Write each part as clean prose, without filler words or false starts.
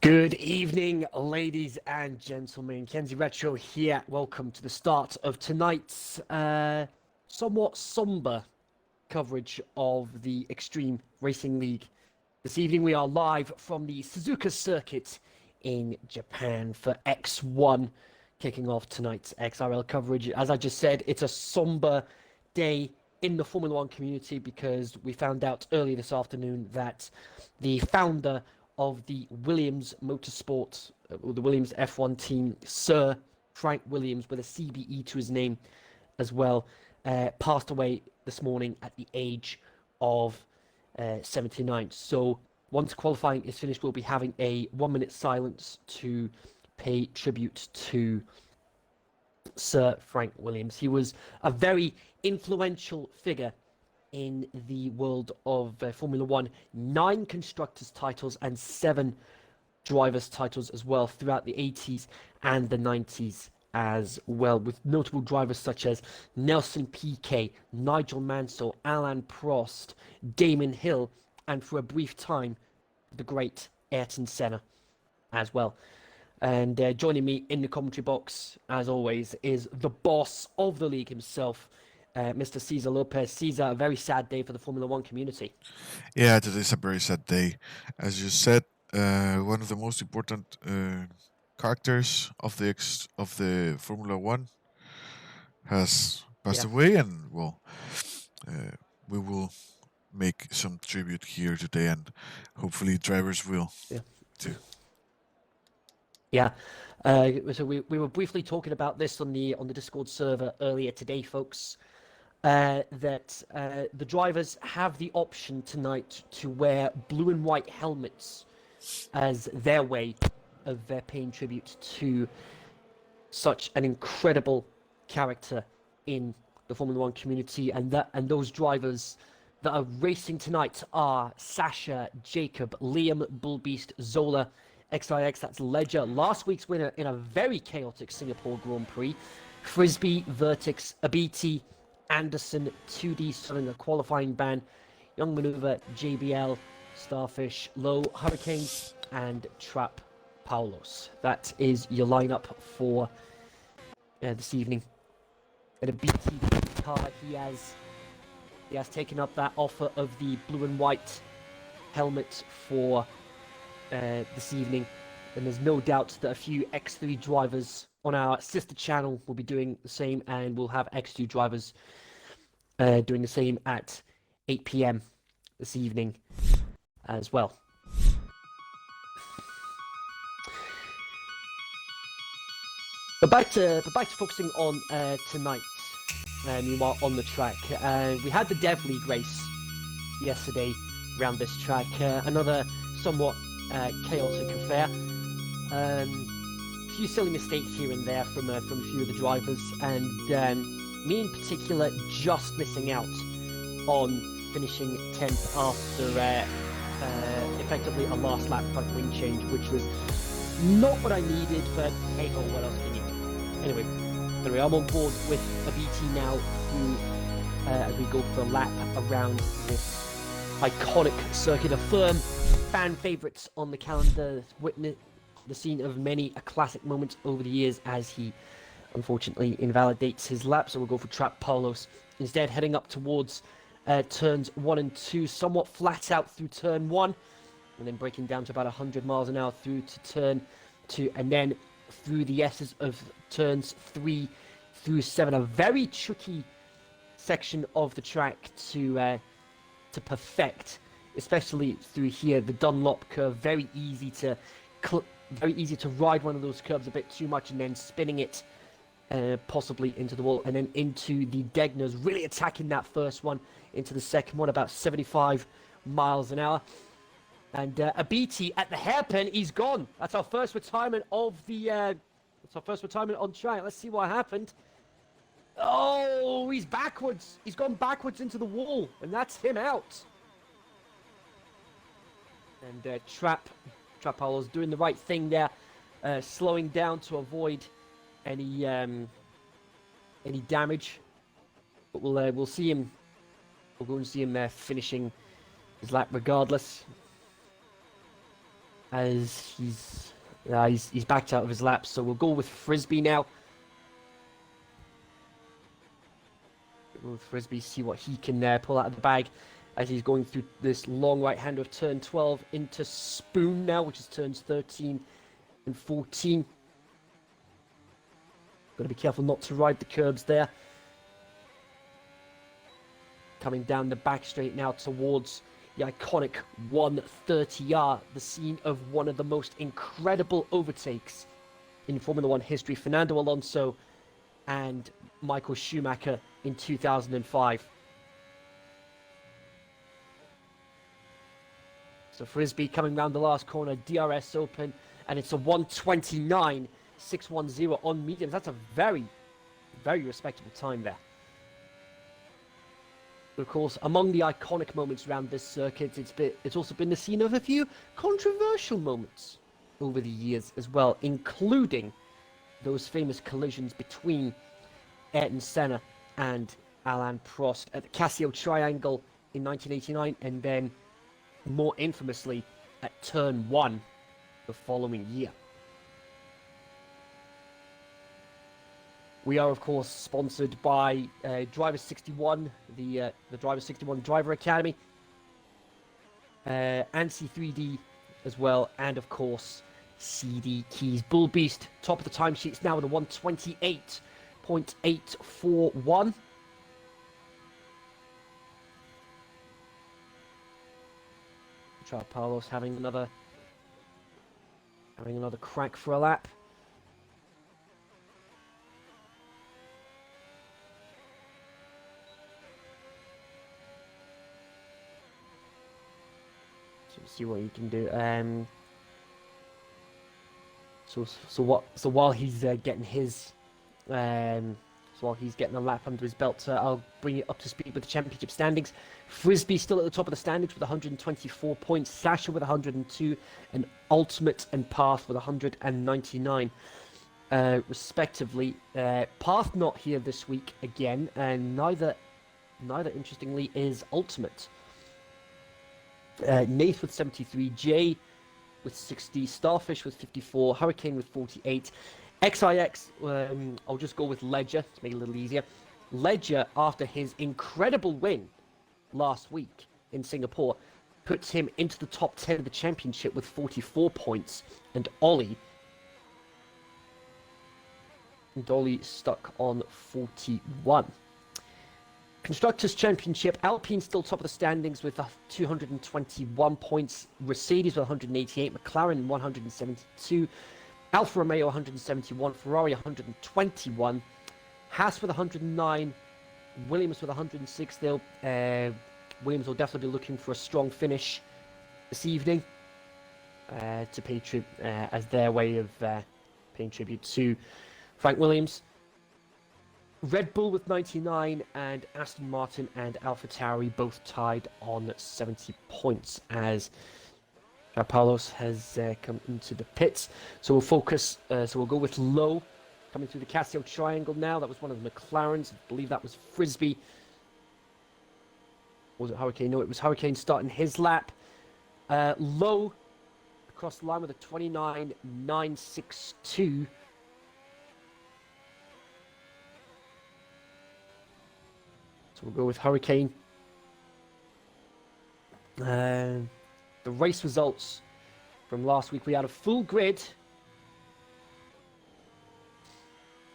Good evening, ladies and gentlemen. Kenzie Retro here. Welcome to the start of tonight's somewhat somber coverage of the Extreme Racing League. This evening we are live from the Suzuka circuit in Japan for X1, kicking off tonight's XRL coverage. As I just said, it's a somber day in the Formula One community because we found out earlier this afternoon that the founder of the Williams Motorsport, or the Williams F1 team, Sir Frank Williams, with a CBE to his name as well, passed away this morning at the age of 79. So once qualifying is finished, we'll be having a 1-minute silence to pay tribute to Sir Frank Williams. He was a very influential figure in the world of Formula One. 9 constructors titles and 7 drivers titles as well throughout the 80s and the 90s as well, with notable drivers such as Nelson Piquet, Nigel Mansell, Alain Prost, Damon Hill, and for a brief time, the great Ayrton Senna as well. And joining me in the commentary box, as always, is the boss of the league himself, Mr. Cesar Lopez. Cesar, a very sad day for the Formula One community. Yeah, it is a very sad day. As you said, one of the most important characters of the Formula One has passed away, and we will make some tribute here today, and hopefully drivers will too. Yeah. So we were briefly talking about this on the Discord server earlier today, folks. That the drivers have the option tonight to wear blue and white helmets as their way of paying tribute to such an incredible character in the Formula One community, and those drivers that are racing tonight are Sasha, Jacob, Liam, Bullbeast, Zola, XIX, that's Ledger, last week's winner in a very chaotic Singapore Grand Prix, Frisbee, Vertex, Abiti, Anderson, 2D selling a qualifying ban, Young Maneuver, JBL, Starfish, Low, Hurricane, and Trap Paulos. That is your lineup for this evening. And a BT car, he has taken up that offer of the blue and white helmet for this evening, and there's no doubt that a few X3 drivers on our sister channel will be doing the same, and we'll have X2 drivers doing the same at 8 p.m. this evening as well. But back to focusing on tonight. Meanwhile, on the track, we had the Dev League race yesterday around this track. Another somewhat chaotic affair. A few silly mistakes here and there from a few of the drivers, and me in particular just missing out on finishing 10th after effectively a last lap front wing change, which was not what I needed, but hey ho, what else can you do? Anyway, I'm on board with a BT now through as we go for a lap around this iconic circuit, a firm fan favourites on the calendar, witness the scene of many a classic moment over the years as he unfortunately invalidates his lap. So we'll go for Trap Paulos instead, heading up towards turns 1 and 2, somewhat flat out through turn 1, and then breaking down to about 100 miles an hour through to turn 2, and then through the S's of turns 3 through 7. A very tricky section of the track to perfect, especially through here, the Dunlop Curve. Very easy to ride one of those curves a bit too much and then spinning it possibly into the wall, and then into the Degners, really attacking that first one, into the second one, about 75 miles an hour. And Abiti at the hairpin, he's gone. That's our first retirement of the. That's our first retirement on track. Let's see what happened. Oh, he's backwards. He's gone backwards into the wall, and that's him out. And Trap Paulo's doing the right thing there, slowing down to avoid any damage. But we'll see him. We'll go and see him finishing his lap regardless. as he's backed out of his lap. So we'll go with Frisbee now. We'll with Frisbee, see what he can pull out of the bag as he's going through this long right-hand of turn 12 into Spoon now, which is turns 13 and 14. Got to be careful not to ride the curbs there. Coming down the back straight now towards the iconic 130R, the scene of one of the most incredible overtakes in Formula One history. Fernando Alonso and Michael Schumacher in 2005. So Frisbee coming round the last corner, DRS open, and it's a 1:29.610 on mediums. That's a very, very respectable time there. But of course, among the iconic moments around this circuit, it's also been the scene of a few controversial moments over the years as well, including those famous collisions between Ayrton Senna and Alain Prost at the Casio Triangle in 1989, and then more infamously at Turn 1 the following year. We are, of course, sponsored by Driver 61, the Driver 61 Driver Academy, ANSI 3D as well, and of course CD Keys. Bull Beast, top of the timesheets now with a 1:28.841. Carlos having another crack for a lap. So see what you can do. So while he's getting his while he's getting a lap under his belt, I'll bring it up to speed with the championship standings. Frisbee still at the top of the standings with 124 points. Sasha with 102, and Ultimate and Path with 199, respectively. Path not here this week again, and neither interestingly is Ultimate. Nath with 73, Jay with 60, Starfish with 54, Hurricane with 48. XIX, I'll just go with Ledger to make it a little easier. Ledger, after his incredible win last week in Singapore, puts him into the top 10 of the championship with 44 points. And Ollie stuck on 41. Constructors Championship, Alpine still top of the standings with 221 points. Mercedes with 188, McLaren 172. Alfa Romeo 171, Ferrari 121, Haas with 109, Williams with 106. Williams will definitely be looking for a strong finish this evening to pay as their way of paying tribute to Frank Williams. Red Bull with 99, and Aston Martin and AlphaTauri both tied on 70 points as Carlos has come into the pits. So we'll focus, so we'll go with Low coming through the Casio Triangle now. That was one of the McLarens. I believe that was Frisbee. Or was it Hurricane? No, it was Hurricane starting his lap. Low across the line with a 29.962. So we'll go with Hurricane. The race results from last week, we had a full grid.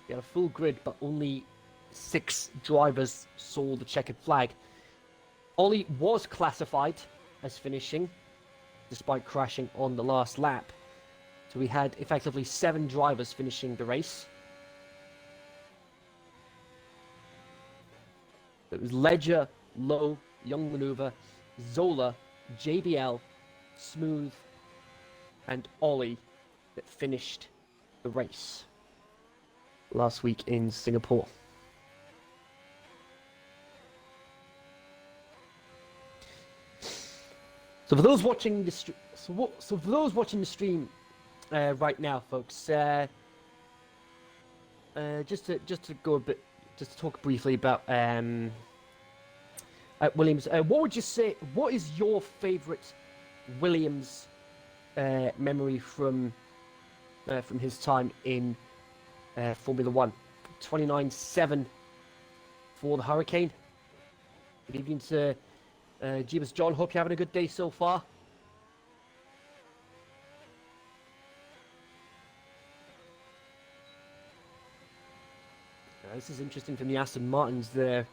But only 6 drivers saw the checkered flag. Ollie was classified as finishing, despite crashing on the last lap. So we had effectively 7 drivers finishing the race. It was Ledger, Low, Young Maneuver, Zola, JBL, Smooth, and Ollie that finished the race last week in Singapore. So for those watching the stream, right now, folks, just to talk briefly about Williams. What would you say? What is your favourite Williams memory from his time in Formula One. 29.7 for the Hurricane. Good evening to Jeebus John. Hope you're having a good day so far. This is interesting from the Aston Martins. The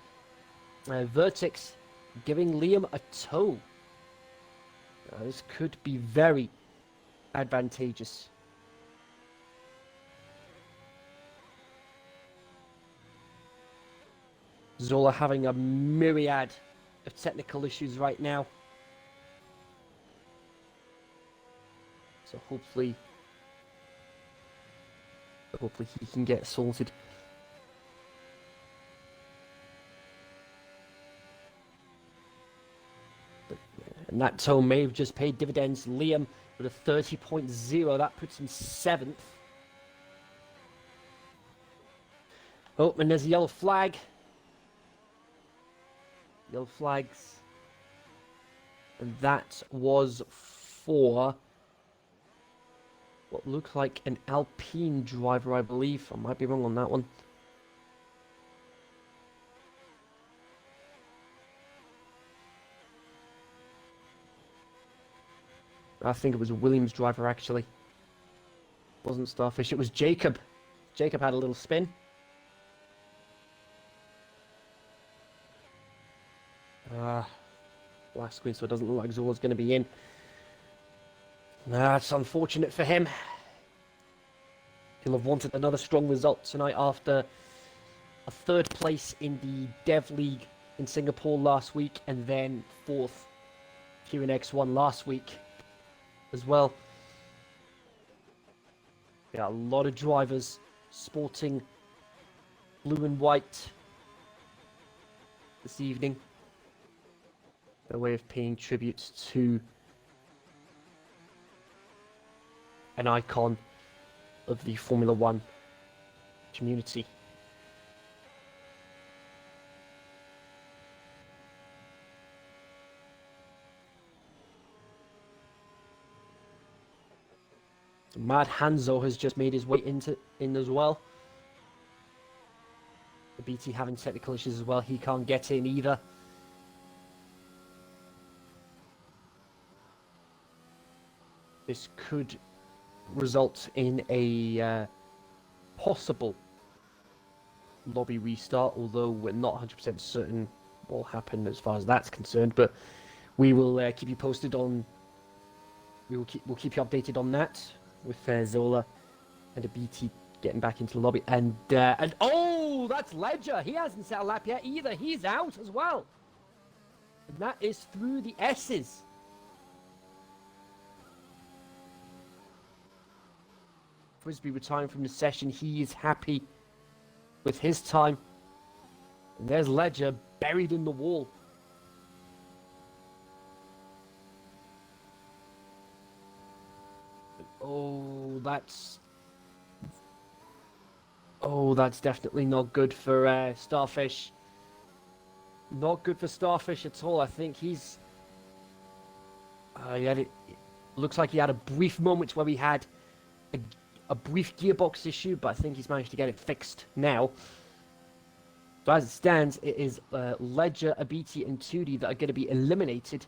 Vertex giving Liam a tow. This could be very advantageous. Zola having a myriad of technical issues right now. So hopefully he can get sorted. And that tow may have just paid dividends. Liam with a 30.0. That puts him 7th. Oh, and there's a yellow flag. Yellow flags. And that was for what looked like an Alpine driver, I believe. I might be wrong on that one. I think it was a Williams driver, actually. It wasn't Starfish, it was Jacob. Jacob had a little spin. Last screen, so it doesn't look like Zola's going to be in. That's unfortunate for him. He'll have wanted another strong result tonight after a 3rd place in the Dev League in Singapore last week, and then 4th here in X1 last week as well. Yeah, a lot of drivers sporting blue and white this evening. Their way of paying tribute to an icon of the Formula One community. Mad Hanzo has just made his way in as well. The BT having technical issues as well. He can't get in either. This could result in a possible lobby restart, although we're not 100% certain what will happen as far as that's concerned. But we will keep you posted on. We'll keep you updated on that with Zola and a BT getting back into the lobby. And oh, that's Ledger. He hasn't set a lap yet either. He's out as well. And that is through the S's. Frisbee retiring from the session. He is happy with his time. And there's Ledger buried in the wall. That's definitely not good for Starfish. Not good for Starfish at all. I think he's looks like he had a brief moment where he had a brief gearbox issue, but I think he's managed to get it fixed now. So as it stands, it is Ledger, Abiti, and Tudi that are going to be eliminated,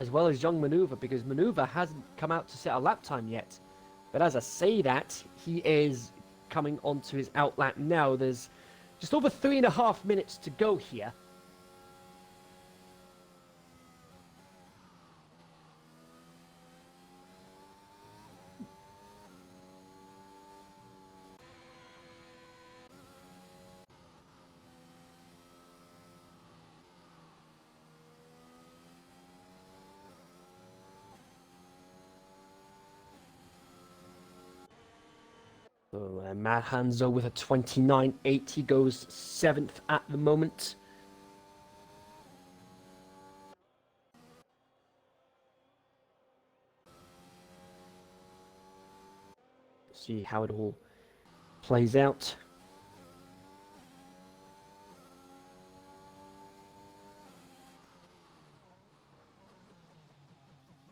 as well as Young Maneuver, because Maneuver hasn't come out to set a lap time yet. But as I say that, he is coming onto his out lap now. There's just over 3.5 minutes to go here. So, Mad Hanzo with a 29.8. He goes 7th at the moment. See how it all plays out.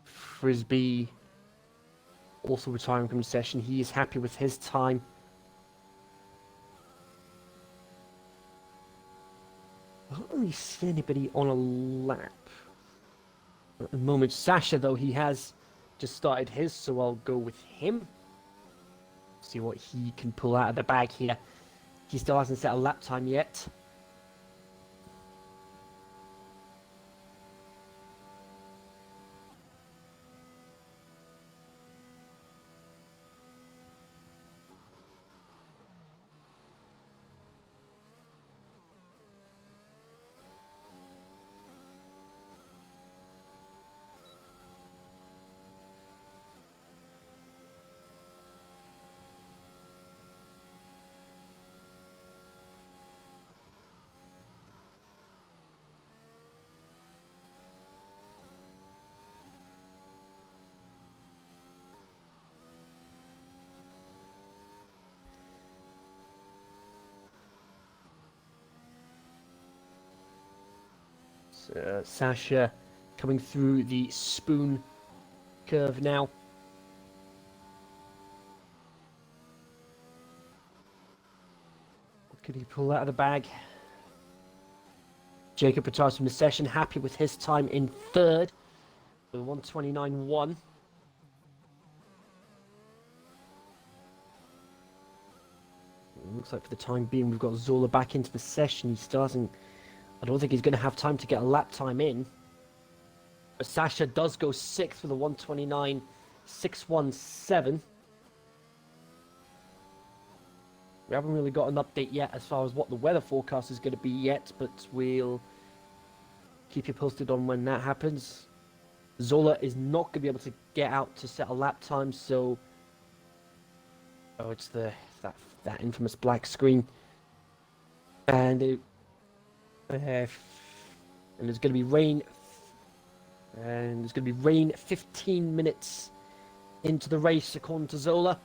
Frisbee also retiring from the session. He is happy with his time. I don't really see anybody on a lap at the moment. Sasha, though, he has just started his, so I'll go with him. See what he can pull out of the bag here. He still hasn't set a lap time yet. Sasha coming through the spoon curve now. What could he pull out of the bag? Jacob retires from the session, happy with his time in third, with 1:29.1. Looks like for the time being we've got Zola back into the session. He still hasn't... I don't think he's going to have time to get a lap time in. But Sasha does go 6th with a 1:29.617. We haven't really got an update yet as far as what the weather forecast is going to be yet, but we'll keep you posted on when that happens. Zola is not going to be able to get out to set a lap time, so... Oh, it's that infamous black screen. And and there's going to be rain. And there's going to be rain 15 minutes into the race, according to Zola.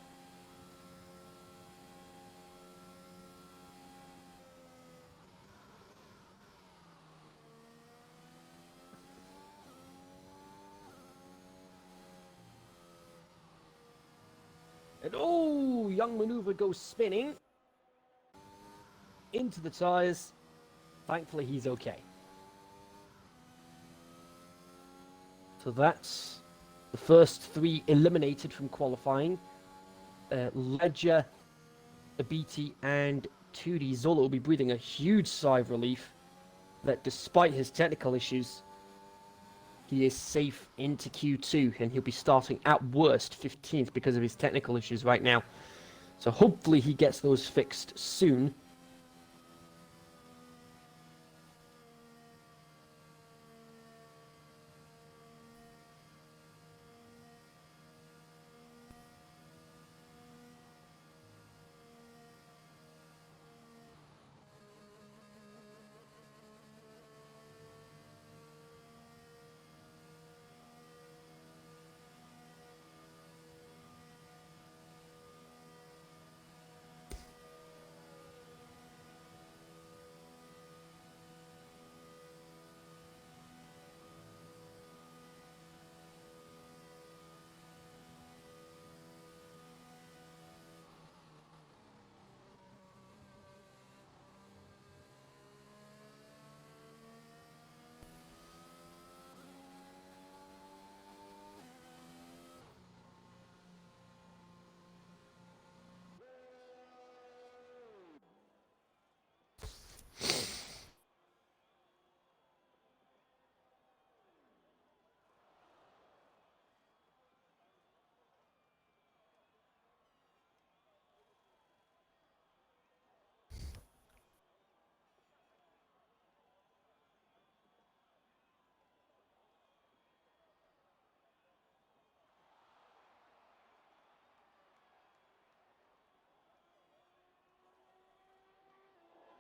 And oh, young maneuver goes spinning into the tyres. Thankfully, he's okay. So that's the first 3 eliminated from qualifying. Ledger, Abiti, and Tudi. Zola will be breathing a huge sigh of relief that despite his technical issues, he is safe into Q2, and he'll be starting at worst 15th because of his technical issues right now. So hopefully he gets those fixed soon.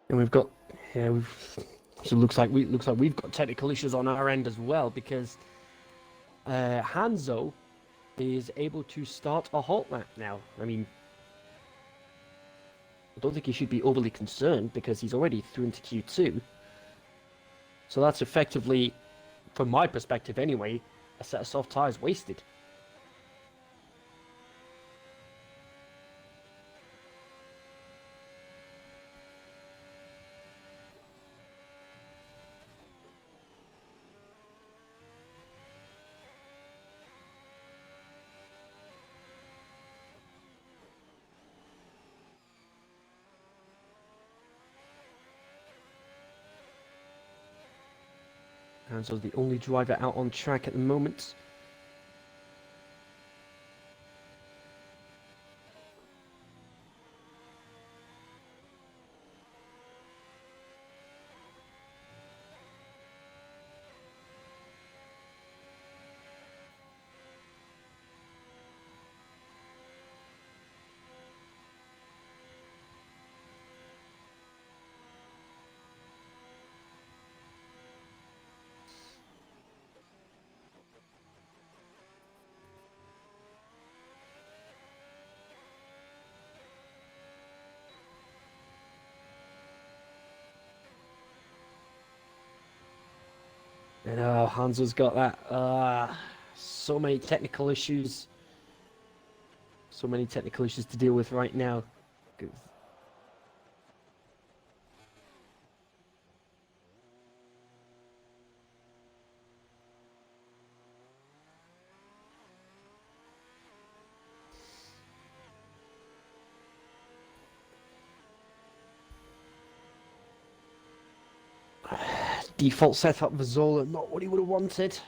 And we've got, so it looks like we've got technical issues on our end as well, because Hanzo is able to start a halt lap now. I mean, I don't think he should be overly concerned because he's already through into Q2. So that's effectively, from my perspective anyway, a set of soft tyres wasted. Hanzo's the only driver out on track at the moment. And Hanzo's got that. So many technical issues. So many technical issues to deal with right now. Default setup for Zola, not what he would have wanted.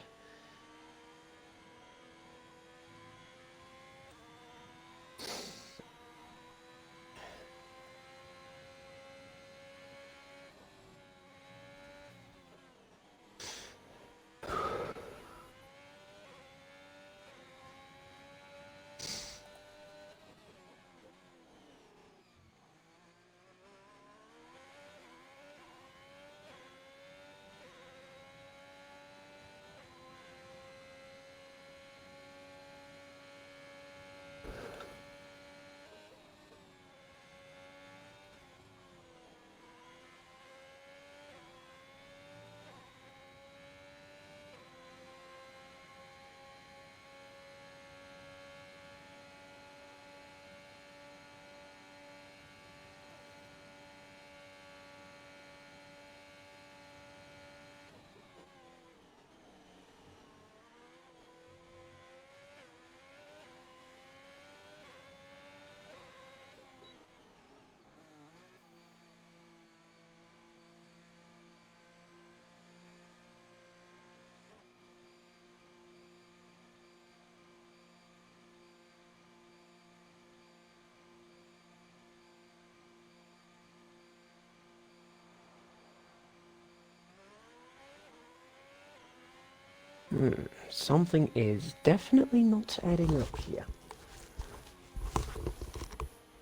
Something is definitely not adding up here.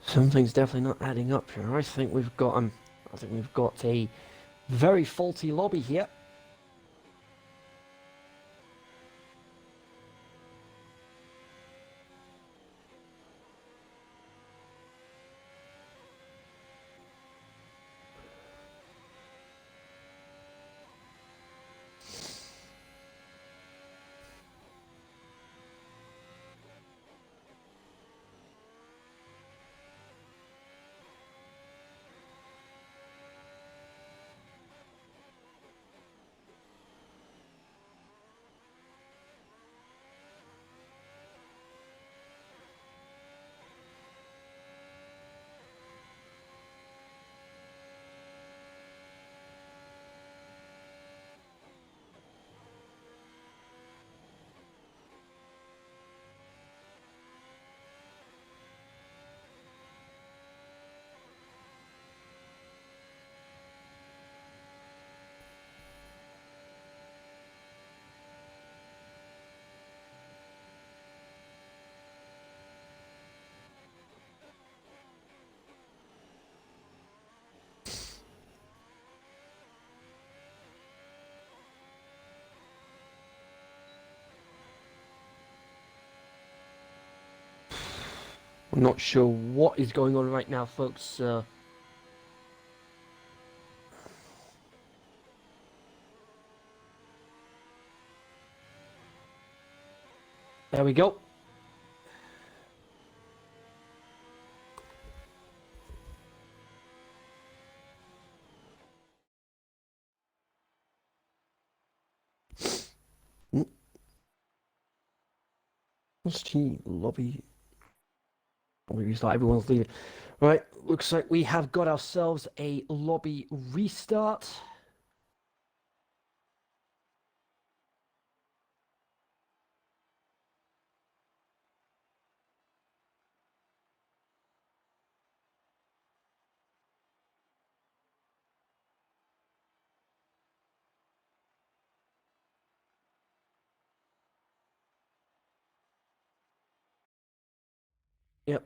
Something's definitely not adding up here. I think we've got a very faulty lobby here. I'm not sure what is going on right now, folks. There we go. What's the lobby? Maybe it's like everyone's leaving. Right, looks like we have got ourselves a lobby restart. Yep.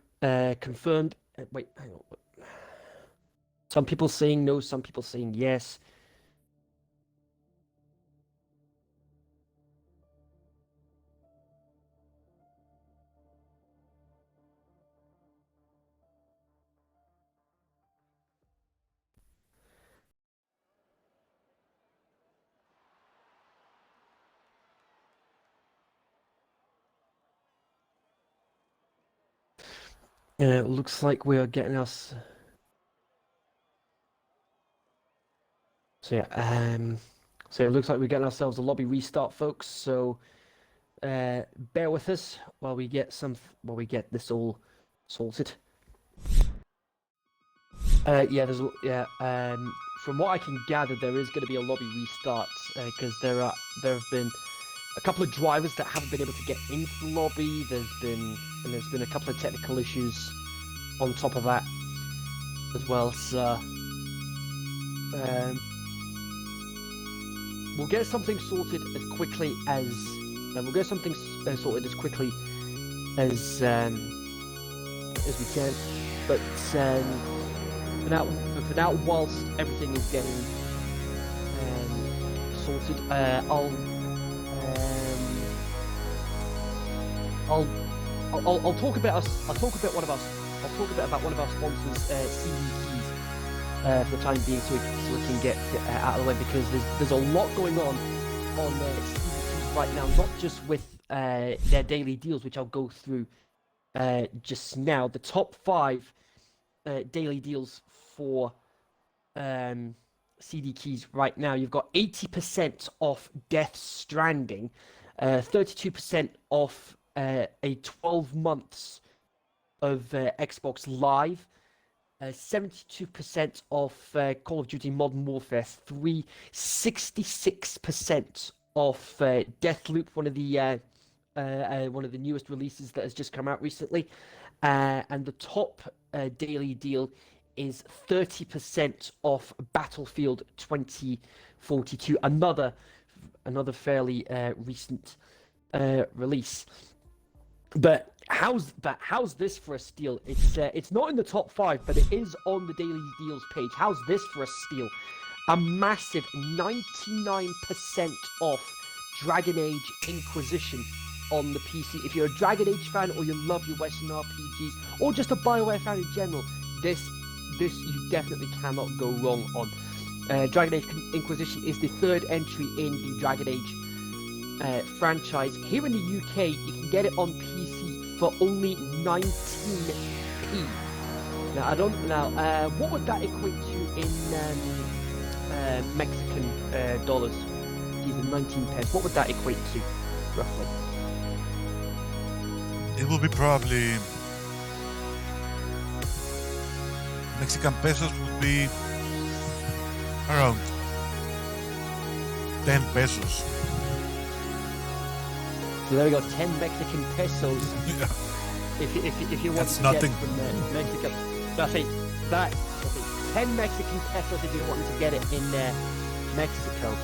Confirmed. Wait, hang on. Some people saying no, some people saying yes. It looks like we are getting us. So yeah, so it looks like we're getting ourselves a lobby restart, folks. So bear with us while we get this all sorted. From what I can gather, there is going to be a lobby restart because there have been a couple of drivers that haven't been able to get into the lobby. There's been a couple of technical issues on top of that as well. So we'll get something sorted as quickly as we can. But for now, whilst everything is getting sorted, I'll talk about one of our sponsors, CD Keys, for the time being, so we can get out of the way, because there's a lot going on CD Keys right now, not just with their daily deals, which I'll go through just now. The top 5 daily deals for CD Keys right now. You've got 80% off Death Stranding, 32% off a 12 months of Xbox Live, 72% off Call of Duty Modern Warfare 3, 66% off Deathloop, one of the newest releases that has just come out recently, and the top daily deal is 30% off Battlefield 2042, another fairly recent release. But how's this for a steal? It's not in the top 5, but it is on the daily deals page. How's this for a steal? A massive 99% off Dragon Age Inquisition on the PC. If you're a Dragon Age fan, or you love your Western RPGs, or just a BioWare fan in general, this you definitely cannot go wrong on. Dragon Age Inquisition is the 3rd entry in the Dragon Age franchise. Here in the UK, you can get it on PC for only 19p. Now, what would that equate to in Mexican dollars? These are 19 pence. What would that equate to, roughly? It will be probably Mexican pesos would be around 10 pesos. So there we go, 10 Mexican pesos. Yeah. If you want That's to nothing. get from Mexico, that's 10 Mexican pesos if you want to get it in Mexico.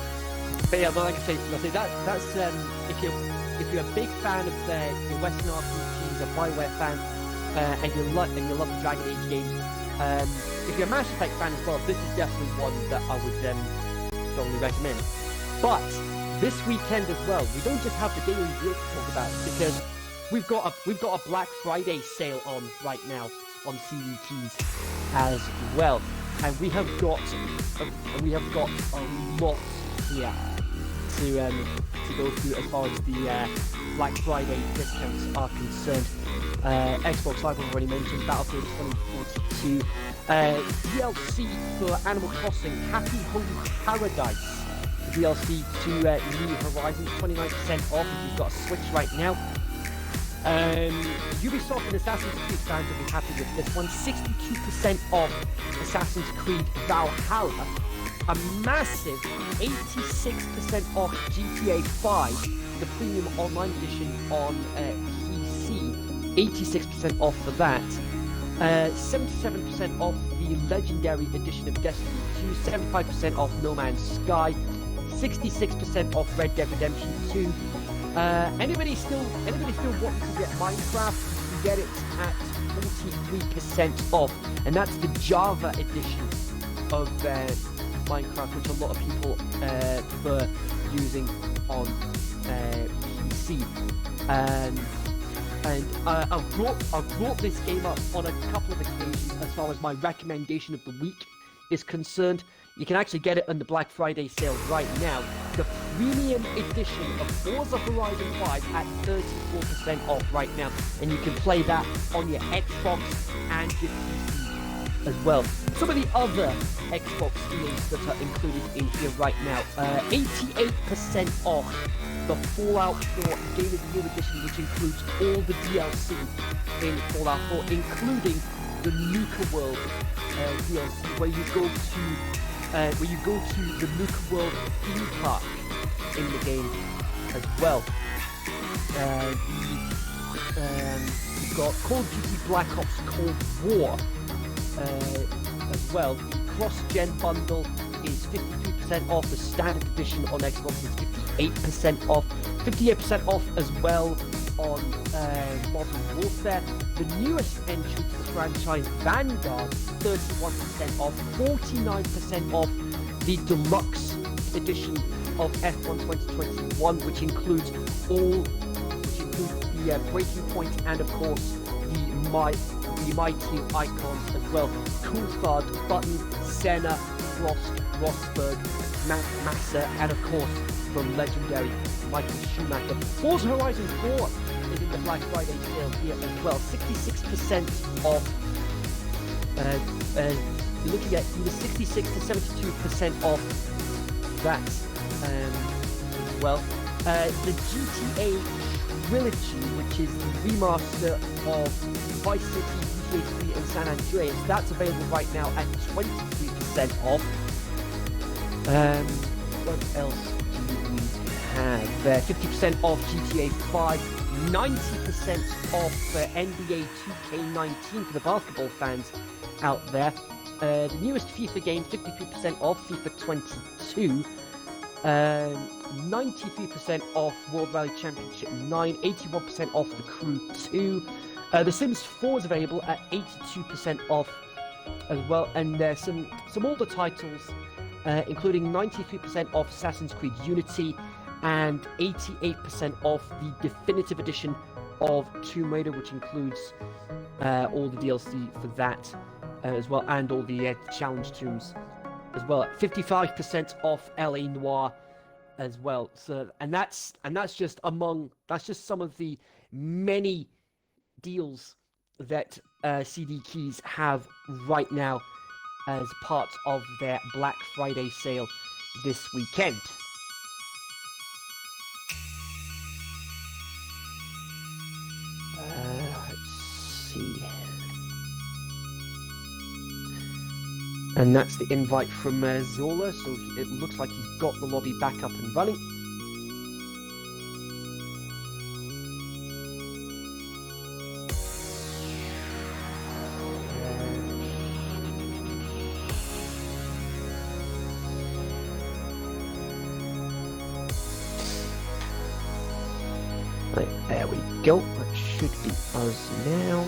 But yeah, but like I say, that's if you're a big fan of your Western RPGs, a BioWare fan, and you love the Dragon Age games, if you're a Mass Effect fan as well, this is definitely one that I would strongly recommend. But this weekend as well, we don't just have the daily deal to talk about, because we've got a Black Friday sale on right now on CD Keys as well, and we have got a lot here to go through as far as the Black Friday discounts are concerned. Xbox Live, I've already mentioned, Battlefield 2042, DLC for Animal Crossing, Happy Home Paradise, DLC to New Horizons, 29% off if you've got a Switch right now. Ubisoft and Assassin's Creed fans will be happy with this one. 62% off Assassin's Creed Valhalla. A massive 86% off GTA 5, the premium online edition on PC. 86% off for that. 77% off the legendary edition of Destiny 2. 75% off No Man's Sky. 66% off Red Dead Redemption 2. Anybody still wanting to get Minecraft? You can get it at 43% off, and that's the Java edition of Minecraft, which a lot of people prefer using on PC. And I've brought this game up on a couple of occasions as far as my recommendation of the week is concerned. You can actually get it on the Black Friday sale right now. The premium edition of Forza Horizon 5 at 34% off right now, and you can play that on your Xbox and your PC as well. Some of the other Xbox deals that are included in here right now, 88% off the Fallout 4 Game of the Year edition, which includes all the DLC in Fallout 4, including the Nuka World DLC, where you go to the Nuka World theme park in the game as well. You've got Call of Duty Black Ops Cold War as well. The cross-gen bundle is 53% off. The standard edition on Xbox is 58% off. 58% off as well on Modern Warfare. The newest entry to the franchise, Vanguard, 31% off. 49% off the deluxe edition of F1 2021, which includes the Breaking Point and, of course, the My Team icons as well. Coulthard, Button, Senna, Frost, Rosberg, Massa, and of course the legendary Michael Schumacher. Forza Horizon 4 is in the Black Friday sale here as well. 66% off. You're looking at either 66 to 72% off that as well. The GTA Trilogy, which is the remaster of Vice City, GTA 3 and San Andreas, that's available right now at 23% off. What else do we have? 50% off GTA 5, 90% off NBA 2K19 for the basketball fans out there. The newest FIFA game, 53% off, FIFA 22. 93% off World Rally Championship 9, 81% off The Crew 2. The Sims 4 is available at 82% off as well, and some older titles, including 93% off Assassin's Creed Unity and 88% off the definitive edition of Tomb Raider, which includes all the DLC for that as well, and all the challenge tombs as well. 55% off LA Noire as well. So that's just some of the many deals that CD Keys have right now as part of their Black Friday sale this weekend. Let's see. And that's the invite from Zola, so it looks like he's got the lobby back up and running. Right, there we go. That should be us now.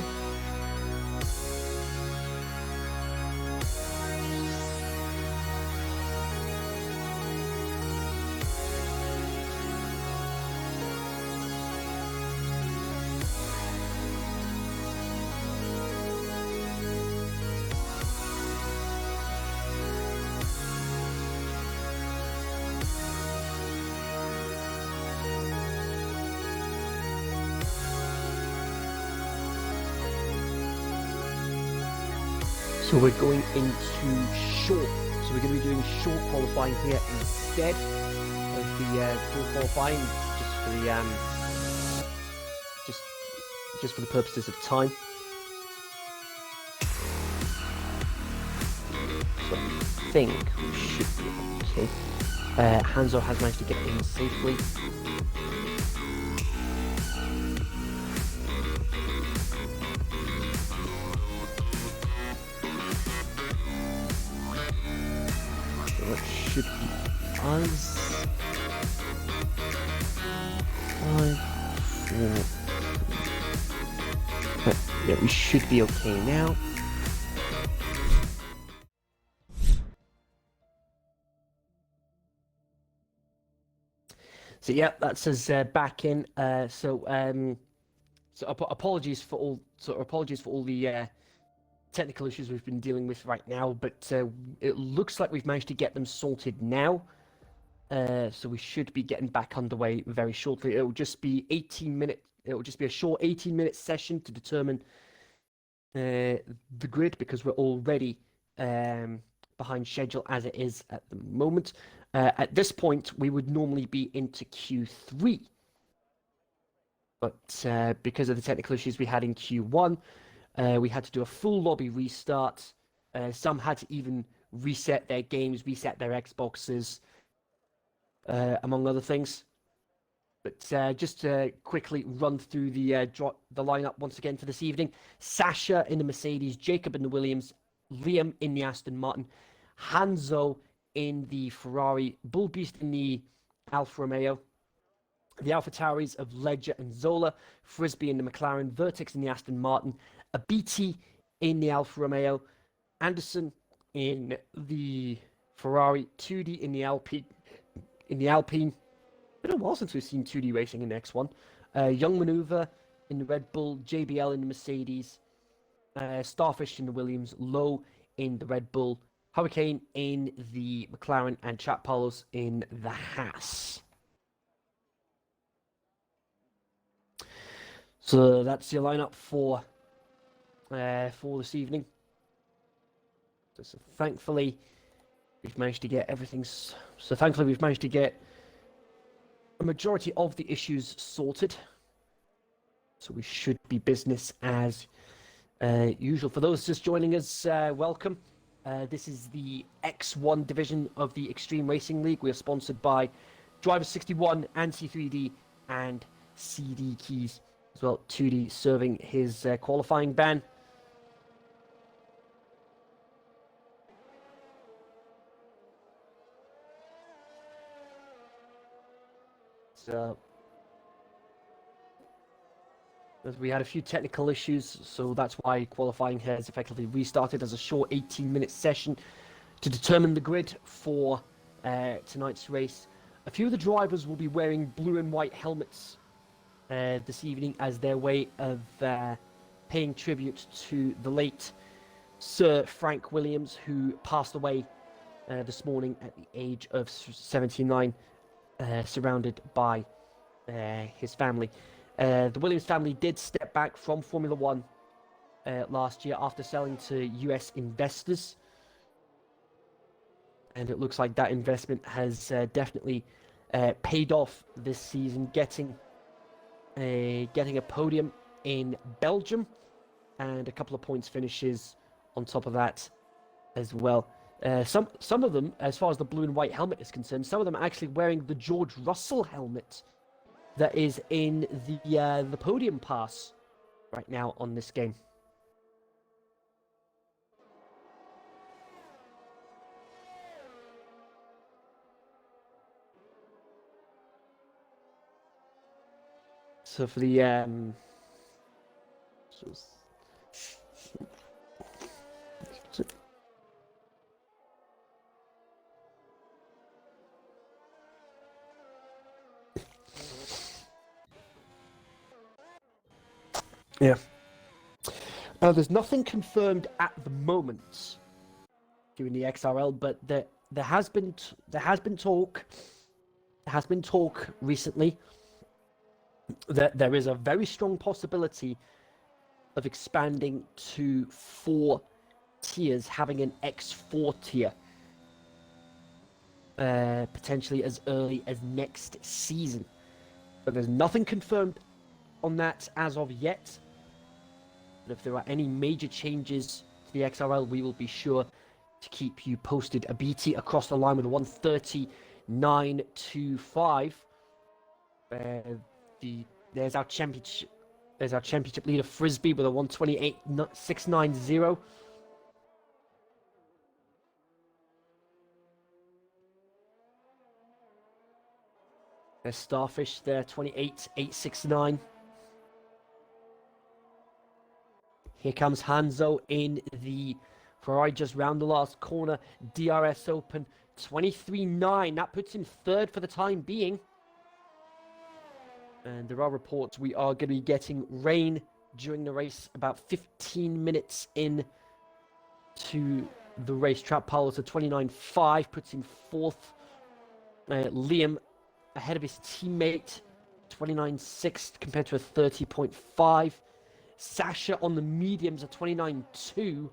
So we're going into short. So we're going to be doing short qualifying here instead of the full qualifying, just for the purposes of time. So I think we should be okay. Hanzo has managed to get in safely. Should be us. 5, 4, 3. Yeah, we should be okay now. So yeah, that's us back in. Apologies for all the technical issues we've been dealing with right now, but it looks like we've managed to get them sorted now. So we should be getting back underway very shortly. It will just be 18-minute. It will just be a short 18-minute session to determine the grid, because we're already behind schedule as it is at the moment. At this point, we would normally be into Q3, but because of the technical issues we had in Q1, we had to do a full lobby restart. Some had to even reset their games, reset their Xboxes, among other things. But just to quickly run through the lineup once again for this evening: Sasha in the Mercedes, Jacob in the Williams, Liam in the Aston Martin, Hanzo in the Ferrari, Bullbeast in the Alfa Romeo, the Alpha Tauris of Ledger and Zola, Frisbee in the McLaren, Vertex in the Aston Martin, Abiti in the Alfa Romeo, Anderson in the Ferrari, 2D in the Alpine. It's been a while since we've seen 2D racing in X1. Young Maneuver in the Red Bull, JBL in the Mercedes, Starfish in the Williams, Low in the Red Bull, Hurricane in the McLaren, and Chat Palos in the Haas. So that's your lineup for this evening. So thankfully, we've managed to get everything. So thankfully, we've managed to get a majority of the issues sorted. So we should be business as usual. For those just joining us, welcome. This is the X1 division of the Extreme Racing League. We are sponsored by Driver 61, ANSI3D, and CD Keys as well. 2D serving his qualifying ban. So, as we had a few technical issues, so that's why qualifying has effectively restarted as a short 18-minute session to determine the grid for tonight's race. A few of the drivers will be wearing blue and white helmets this evening as their way of paying tribute to the late Sir Frank Williams, who passed away this morning at the age of 79. Surrounded by his family. The Williams family did step back from Formula One last year after selling to US investors, and it looks like that investment has definitely paid off this season, getting a podium in Belgium and a couple of points finishes on top of that as well. Some of them, as far as the blue and white helmet is concerned, some of them are actually wearing the George Russell helmet that is in the podium pass right now on this game. So for the yeah. Now, there's nothing confirmed at the moment during the XRL, but there has been talk recently that there is a very strong possibility of expanding to 4 tiers, having an X4 tier potentially as early as next season. But there's nothing confirmed on that as of yet. But if there are any major changes to the XRL, we will be sure to keep you posted. Abiti across the line with a 1:39.25. There's our championship leader Frisbee with a 1:28.690. There's Starfish there, 28.869. Here comes Hanzo in the Ferrari just round the last corner. DRS Open 23.9. That puts him third for the time being. And there are reports we are going to be getting rain during the race about 15 minutes in to the racetrack. Paolo's a 29.5, puts him fourth. Liam ahead of his teammate, 29.6 compared to a 30.5. Sasha on the mediums, a 29.2.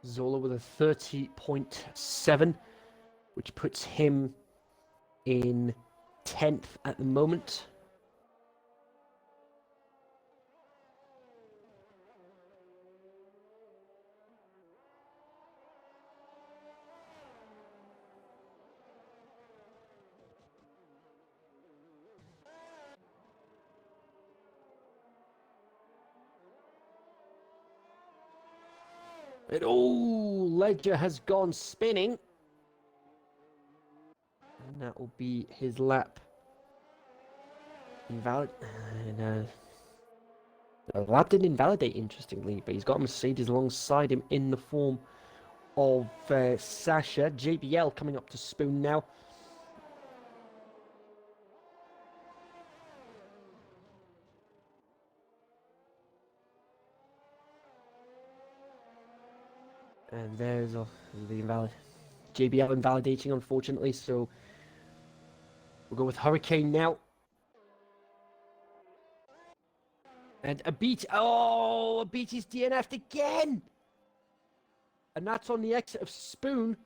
Zola with a 30.7, which puts him in 10th at the moment. And oh, Ledger has gone spinning. And that will be his lap. Invalid. The lap didn't invalidate, interestingly, but he's got Mercedes alongside him in the form of Sasha. JBL coming up to Spoon now. And there's the invalid. JBL invalidating, unfortunately, so we'll go with Hurricane now. And Abiti's DNF'd again! And that's on the exit of Spoon.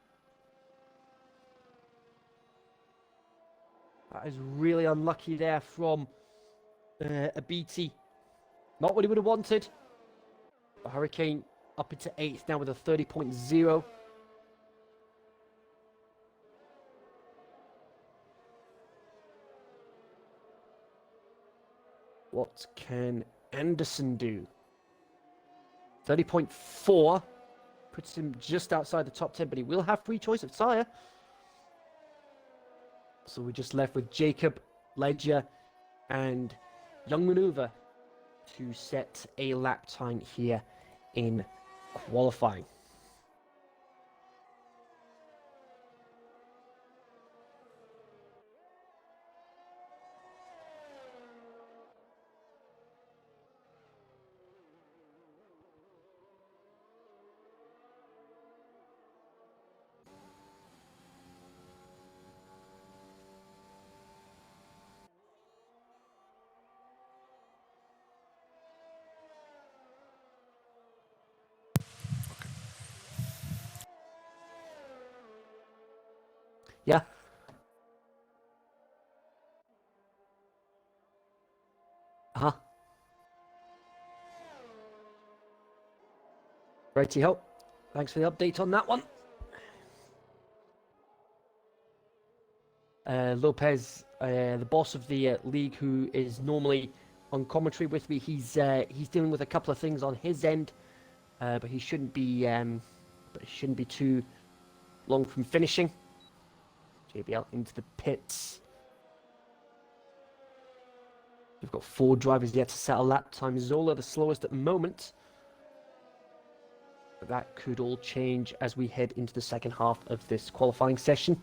That is really unlucky there from Abiti. Not what he would have wanted. But Hurricane up into 8th now with a 30.0. What can Anderson do? 30.4 puts him just outside the top 10, but he will have free choice of tyre. So we're just left with Jacob, Ledger, and Young Maneuver to set a lap time here in qualifying. Yeah. Uh-huh. Righty-ho. Thanks for the update on that one. Lopez, the boss of the league, who is normally on commentary with me, he's dealing with a couple of things on his end, but he shouldn't be too long from finishing. JBL into the pits. We've got 4 drivers yet to set a lap time. Zola the slowest at the moment. But that could all change as we head into the second half of this qualifying session.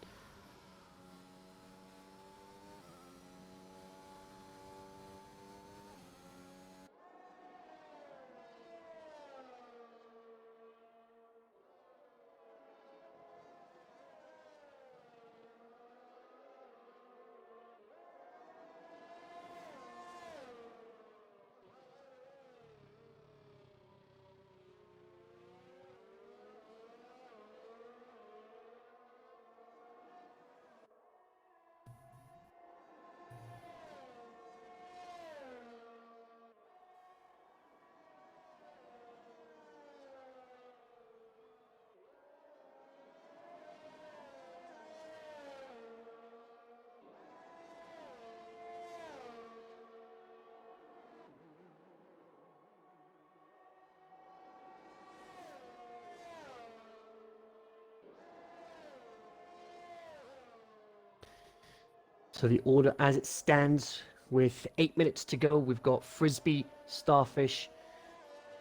So the order as it stands, with 8 minutes to go, we've got Frisbee, Starfish,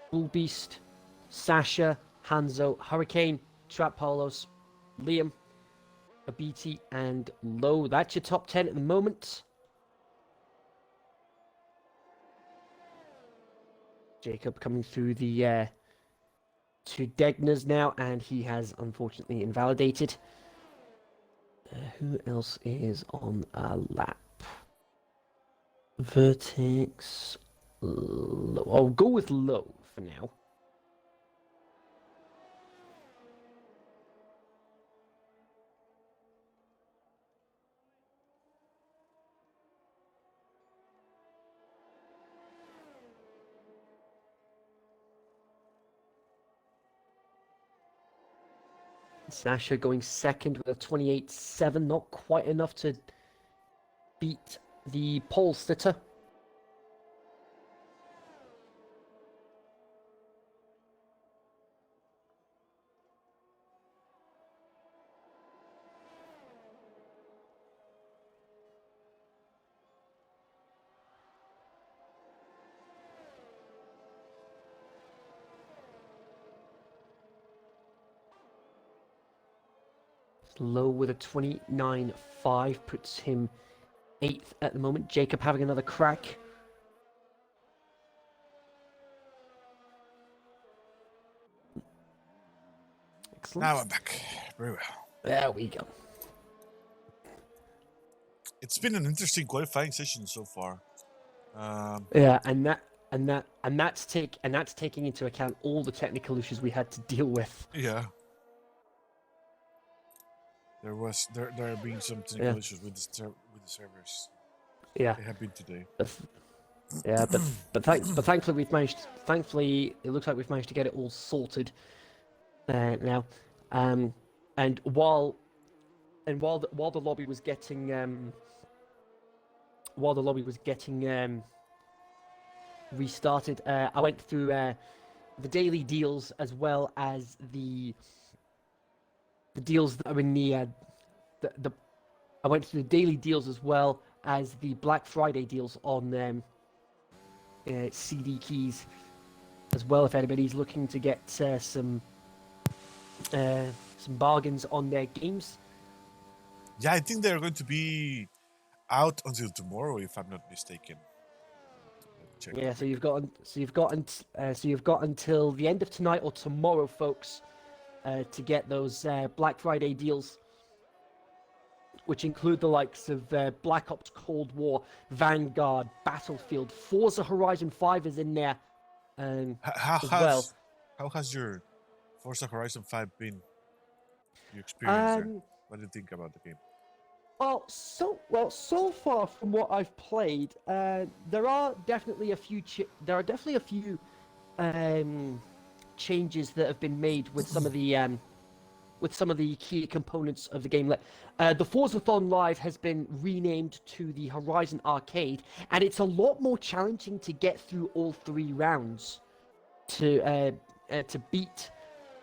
Bull Beast, Sasha, Hanzo, Hurricane, Trap Paulos, Liam, Abiti, and Low. That's your top 10 at the moment. Jacob coming through the two Degners now, and he has unfortunately invalidated. Who else is on a lap? Vertex. Low. I'll go with Low for now. Sasha going second with a 28.7, not quite enough to beat the pole sitter. Low with a 29.5 puts him 8th at the moment. Jacob having another crack. Excellent. Now I'm back. Very well. There we go. It's been an interesting qualifying session so far. Yeah, that's taking into account all the technical issues we had to deal with. Yeah. There have been some technical issues with the servers. Yeah. They have been today. Yeah, but thankfully we've managed. Thankfully, it looks like we've managed to get it all sorted now. And while the lobby was getting restarted, I went through the daily deals as well as the deals that are in the I went through the daily deals as well as the Black Friday deals on CD keys as well. If anybody's looking to get some bargains on their games. Yeah, I think they're going to be out until tomorrow, if I'm not mistaken. Check. Yeah, so you've got until the end of tonight or tomorrow, folks, to get those Black Friday deals, which include the likes of Black Ops Cold War, Vanguard, Battlefield, Forza Horizon 5 is in there as well. How has your Forza Horizon 5 been? Your experience there? What do you think about the game? Well, so far from what I've played, there are definitely a few changes that have been made with some of the key components of the game. The Forzathon Live has been renamed to the Horizon Arcade, and it's a lot more challenging to get through all 3 rounds to beat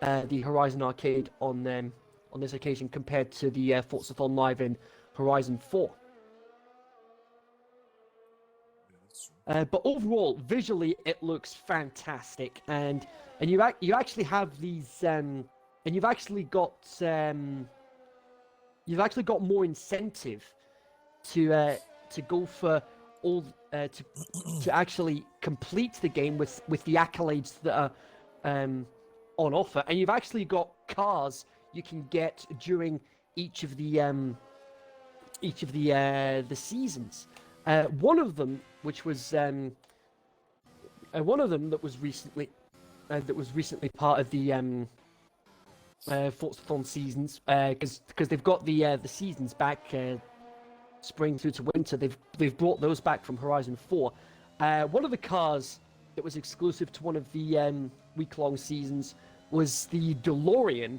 the Horizon Arcade on this occasion compared to the Forzathon Live in Horizon 4. But overall, visually, it looks fantastic, and you actually have these, and you've actually got more incentive to go for all to actually complete the game with the accolades that are on offer, and you've actually got cars you can get during each of the seasons. One of them, which was one of them that was recently part of the Forzathon seasons, because they've got the seasons back, spring through to winter. They've brought those back from Horizon 4. One of the cars that was exclusive to one of the week-long seasons was the DeLorean,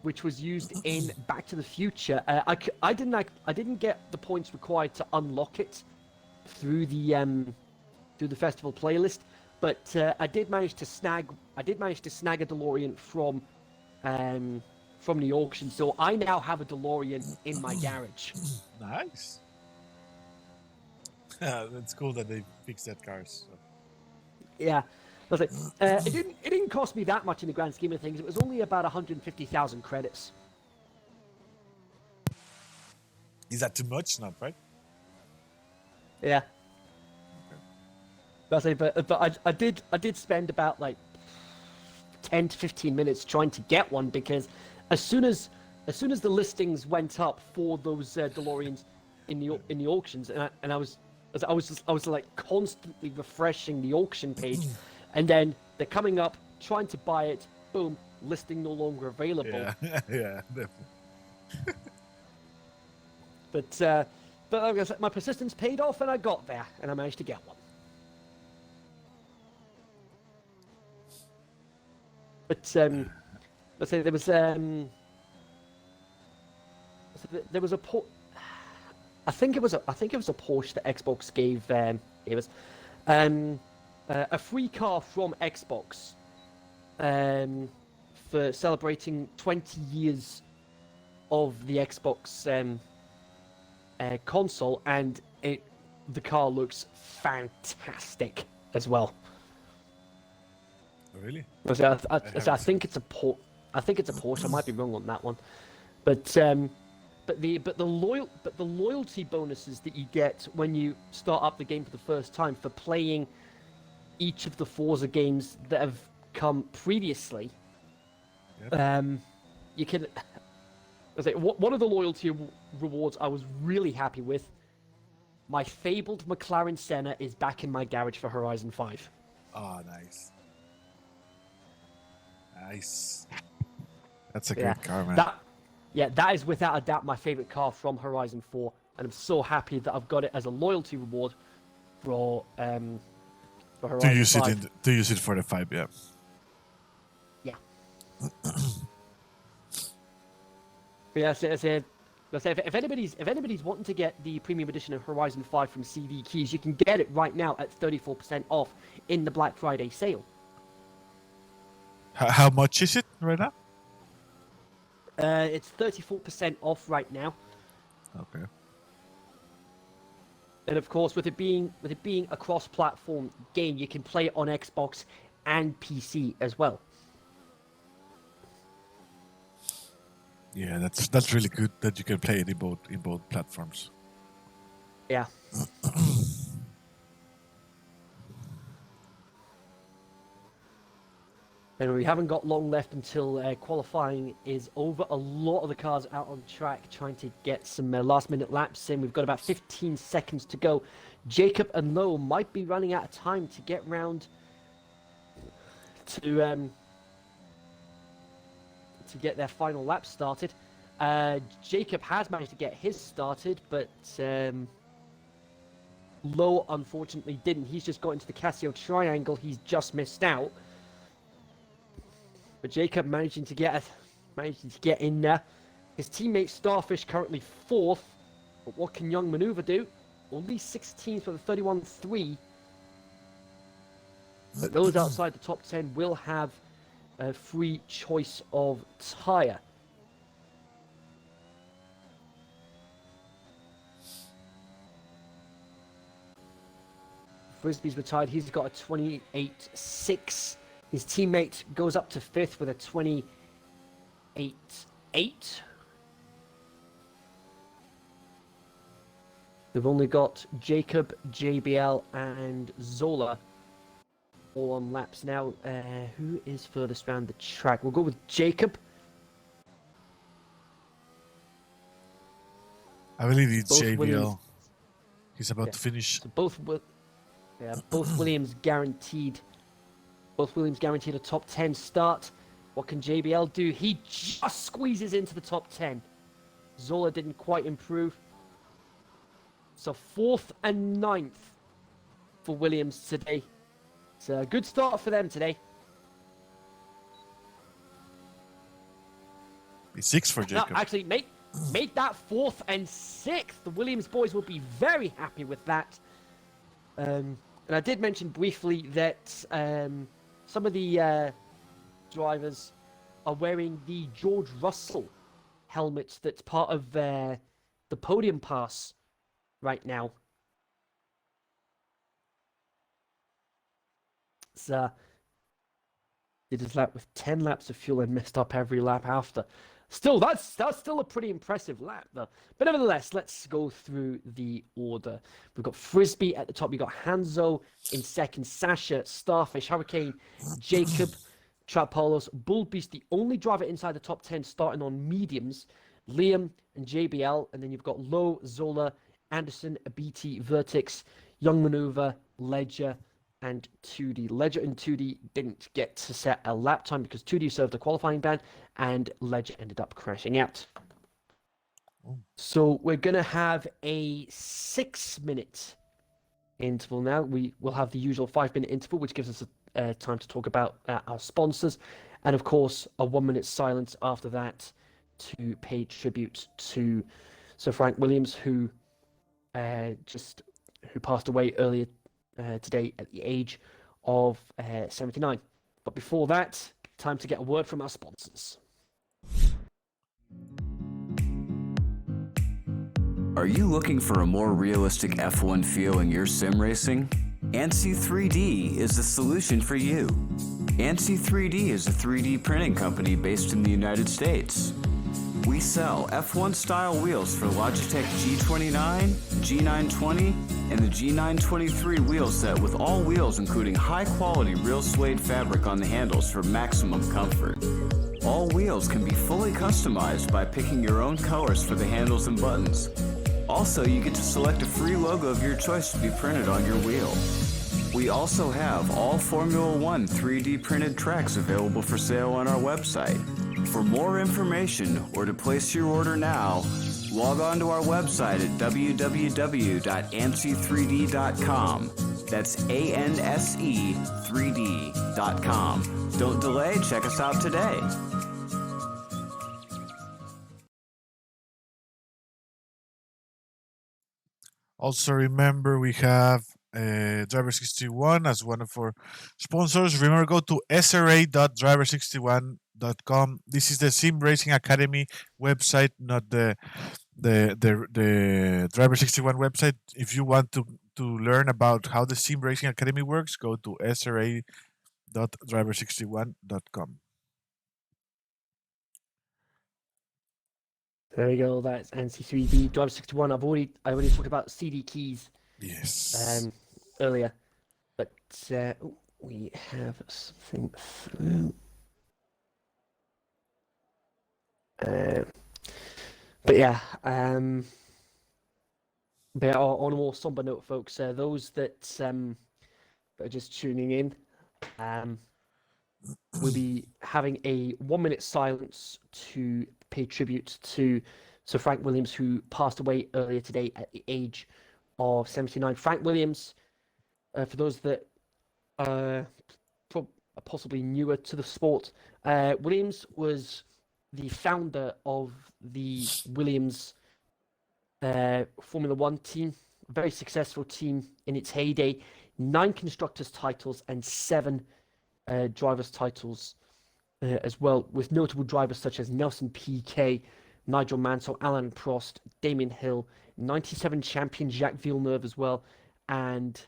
which was used in Back to the Future. I didn't get the points required to unlock it through the festival playlist, but I did manage to snag a DeLorean from the auction, so I now have a DeLorean in my garage. Nice. It's cool that they fixed that cars. So. Yeah. I was like, it didn't cost me that much in the grand scheme of things. It was only about 150,000 credits. Is that too much? Not right. Yeah. Okay. But I did spend about like 10 to 15 minutes trying to get one, because as soon as the listings went up for those DeLoreans in the auctions, and I was like constantly refreshing the auction page, and then they're coming up trying to buy it, boom, listing no longer available. Yeah, yeah, definitely. But like I said, my persistence paid off, and I got there, and I managed to get one. But let's say there was a I think it was a Porsche that Xbox gave us a free car from Xbox for celebrating 20 years of the Xbox console, and the car looks fantastic as well. Oh, really? I think it's a Porsche. I think it's a Porsche. I might be wrong on that one, but the loyalty bonuses that you get when you start up the game for the first time for playing each of the Forza games that have come previously. Yep. You can. One of the loyalty rewards I was really happy with. My fabled McLaren Senna is back in my garage for Horizon 5. Oh, nice. Nice. That's a great car, man. That is without a doubt my favorite car from Horizon 4, and I'm so happy that I've got it as a loyalty reward for Horizon 5. To use it for the 5, yeah. Yeah. If anybody's wanting to get the premium edition of Horizon 5 from CD Keys, you can get it right now at 34% off in the Black Friday sale. How much is it right now? It's 34% off right now. Okay. And of course, with it being a cross-platform game, you can play it on Xbox and PC as well. Yeah, that's really good that you can play it in both platforms. Yeah. And we haven't got long left until qualifying is over. A lot of the cars out on track trying to get some last-minute laps in. We've got about 15 seconds to go. Jacob and Lowe might be running out of time to get round to get their final lap started. Jacob has managed to get his started, but Lowe unfortunately didn't. He's just got into the Casio triangle. He's just missed out. But Jacob managing to get in there. His teammate Starfish currently 4th. But what can Young Maneuver do? Only 16th for the 31-3. But those outside the top 10 will have a free choice of tyre. Frisbee's retired. He's got a 28.6. His teammate goes up to 5th with a 28.8. They've only got Jacob, JBL, and Zola all on laps now. Who is furthest around the track? We'll go with Jacob. I believe it's Both JBL. Williams. He's about to finish. So both Williams guaranteed. Both Williams guaranteed a top 10 start. What can JBL do? He just squeezes into the top 10. Zola didn't quite improve. So 4th and 9th for Williams today. It's a good start for them today. It's 6 for Jacob. No, actually, make that 4th and 6th. The Williams boys will be very happy with that. And I did mention briefly that some of the drivers are wearing the George Russell helmet that's part of the podium pass right now. did his lap with 10 laps of fuel and messed up every lap after. Still, that's still a pretty impressive lap, though. But nevertheless, let's go through the order. We've got Frisbee at the top. We've got Hanzo in second. Sasha, Starfish, Hurricane, Jacob, Trapolos, Bull Beast, the only driver inside the top 10 starting on mediums. Liam and JBL. And then you've got Low, Zola, Anderson, BT, Vertex, Young Maneuver, Ledger, and 2D. Ledger and 2D didn't get to set a lap time because 2D served a qualifying ban and Ledger ended up crashing out. So we're going to have a 6-minute interval now. We will have the usual 5-minute interval, which gives us time to talk about our sponsors. And of course, a 1-minute silence after that to pay tribute to Sir Frank Williams, who passed away earlier today at the age of 79. But before that, time to get a word from our sponsors. Are you looking for a more realistic F1 feel in your sim racing? ANSI 3D is the solution for you. ANSI 3D is a 3D printing company based in the United States. We sell F1 style wheels for Logitech G29, G920, and the G923 wheel set with all wheels including high quality real suede fabric on the handles for maximum comfort. All wheels can be fully customized by picking your own colors for the handles and buttons. Also, you get to select a free logo of your choice to be printed on your wheel. We also have all Formula One 3D printed tracks available for sale on our website. For more information or to place your order now, log on to our website at www.ansi3d.com. That's ANSE3D.com. Don't delay, check us out today. Also, remember we have Driver61 as one of our sponsors. Remember, go to sra.driver61.com. This is the Sim Racing Academy website, not the Driver61 website. If you want to learn about how the Sim Racing Academy works, go to sra.driver61.com. There we go. That's NC3D Driver 61. I already talked about CD keys Yes. earlier, but we have something through. But yeah, on a more somber note, folks, those that are just tuning in, we'll be having a 1-minute silence to pay tribute to Sir Frank Williams, who passed away earlier today at the age of 79. Frank Williams, for those that are possibly newer to the sport, Williams was the founder of the Williams Formula One team, a very successful team in its heyday, 9 constructors titles and 7 drivers titles as well, with notable drivers such as Nelson Piquet, Nigel Mansell, Alan Prost, Damien Hill, 97 champion Jacques Villeneuve as well, and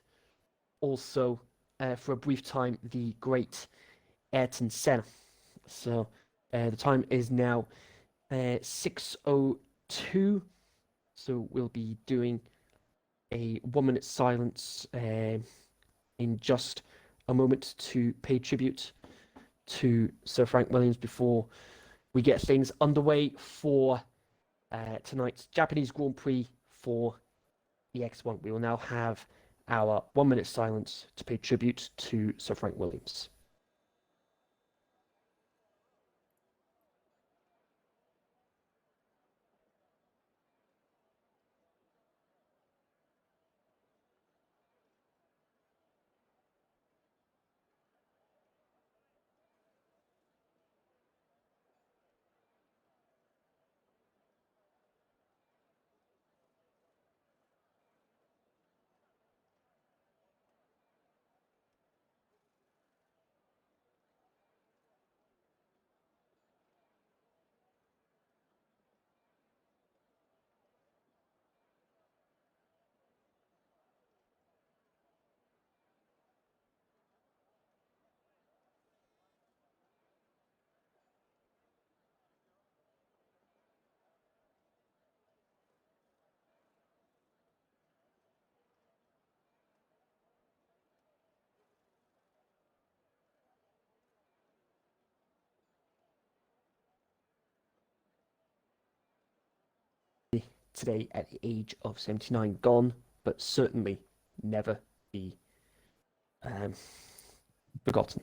also for a brief time the great Ayrton Senna. So the time is now 6:02. So we'll be doing a 1-minute silence in just a moment to pay tribute to Sir Frank Williams before we get things underway for tonight's Japanese Grand Prix for the X1. We will now have our 1-minute silence to pay tribute to Sir Frank Williams. today at the age of 79. Gone, but certainly never be forgotten.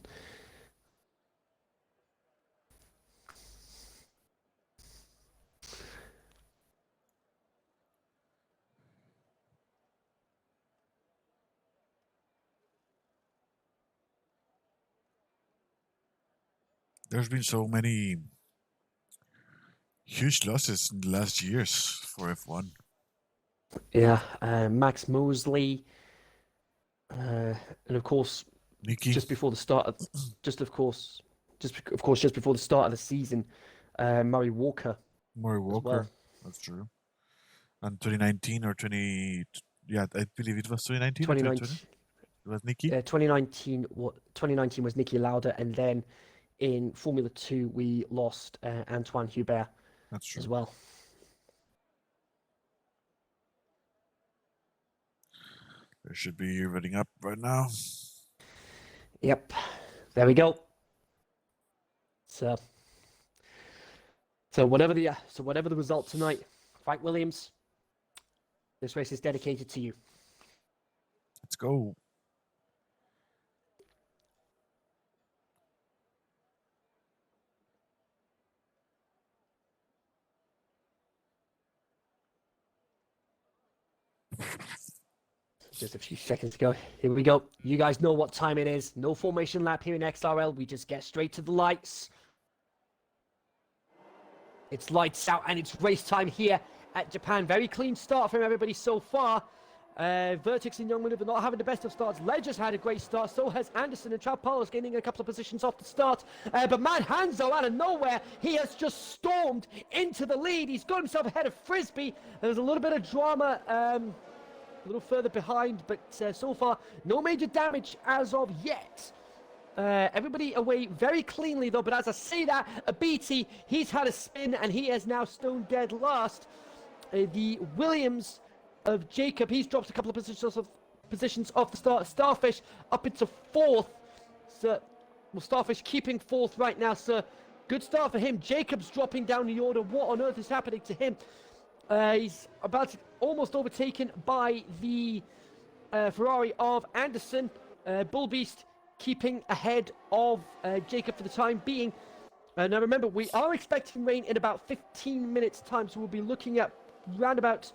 There's been so many huge losses in the last years for F1. Yeah, Max Mosley, and of course, Nikki, just before the start of, just before the start of the season, Murray Walker Murray as Walker. well. That's true. And 2019 or 20, yeah, I believe it was 2019 or 2020. 2019, It was Nikki. 2019 was Niki Lauda, and then in Formula 2 we lost Antoine Hubert That's true. as well. They should be running up right now. Yep, there we go. So whatever the result tonight, Frank Williams, this race is dedicated to you. Let's go. Just a few seconds ago. Here we go. You guys know what time it is. No formation lap here in XRL. We just get straight to the lights. It's lights out and it's race time here at Japan. Very clean start from everybody so far. Vertex and Young Maneuver not having the best of starts. Ledger's had a great start. So has Anderson, and Trapalo's gaining a couple of positions off the start. But Matt Hanzo out of nowhere, he has just stormed into the lead. He's got himself ahead of Frisbee. There's a little bit of drama a little further behind, but so far no major damage as of yet. Everybody away very cleanly though, but as I say that, Abiti, he's had a spin and he is now stone dead last. The Williams of Jacob, he's dropped a couple of positions off the start. Starfish up into fourth. So, well, Starfish keeping fourth right now, so good start for him. Jacob's dropping down the order. What on earth is happening to him? He's about to almost overtaken by the Ferrari of Anderson. Bullbeast keeping ahead of Jacob for the time being. Now remember, we are expecting rain in about 15 minutes time, so we'll be looking at round about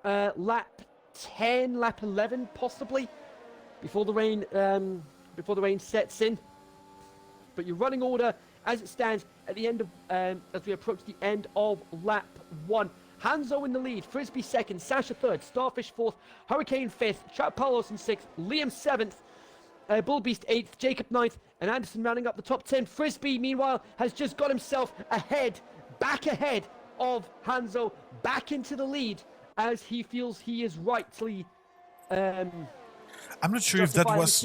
lap 10, lap 11 possibly, before the rain sets in. But your running order as it stands at the end of as we approach the end of lap 1. Hanzo in the lead, Frisbee second, Sasha third, Starfish fourth, Hurricane fifth, Palos in sixth, Liam seventh, Bullbeast eighth, Jacob ninth, and Anderson rounding up the top 10. Frisbee, meanwhile, has just got himself back ahead of Hanzo, back into the lead as he feels he is rightly. I'm not sure if that was.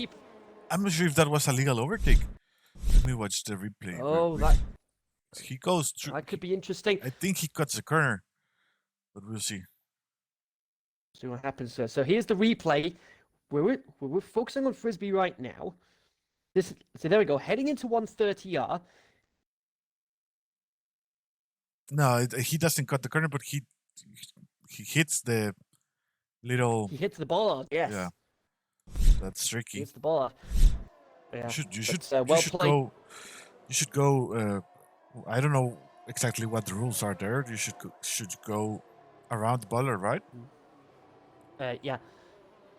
I'm not sure if that was a legal overtake. Let me watch the replay. Oh, he goes through. That could be interesting. I think he cuts the corner, but we'll see. See what happens. So here's the replay. We're focusing on Frisbee right now. So there we go. Heading into 130R. No, he doesn't cut the corner, but he hits the little. He hits the ball off. Yes. Yeah. That's tricky. He hits the ball off. Yeah. You should played. You should go. I don't know exactly what the rules are there. You should go around the baller, right? Yeah.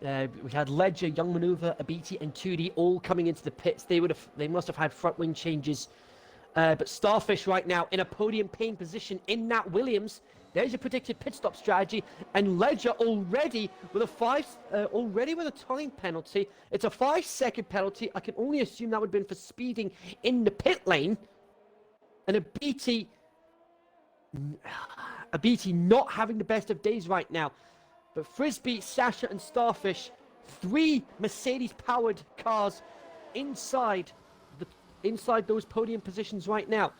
We had Ledger, Young Maneuver, Abiti, and 2D all coming into the pits. They must have had front wing changes. But Starfish right now in a podium paying position in Nat Williams. There's your predicted pit stop strategy, and Ledger already with a time penalty. It's a 5-second penalty. I can only assume that would have been for speeding in the pit lane. And Abiti not having the best of days right now. But Frisbee, Sasha, and Starfish, 3 Mercedes-powered cars inside those podium positions right now.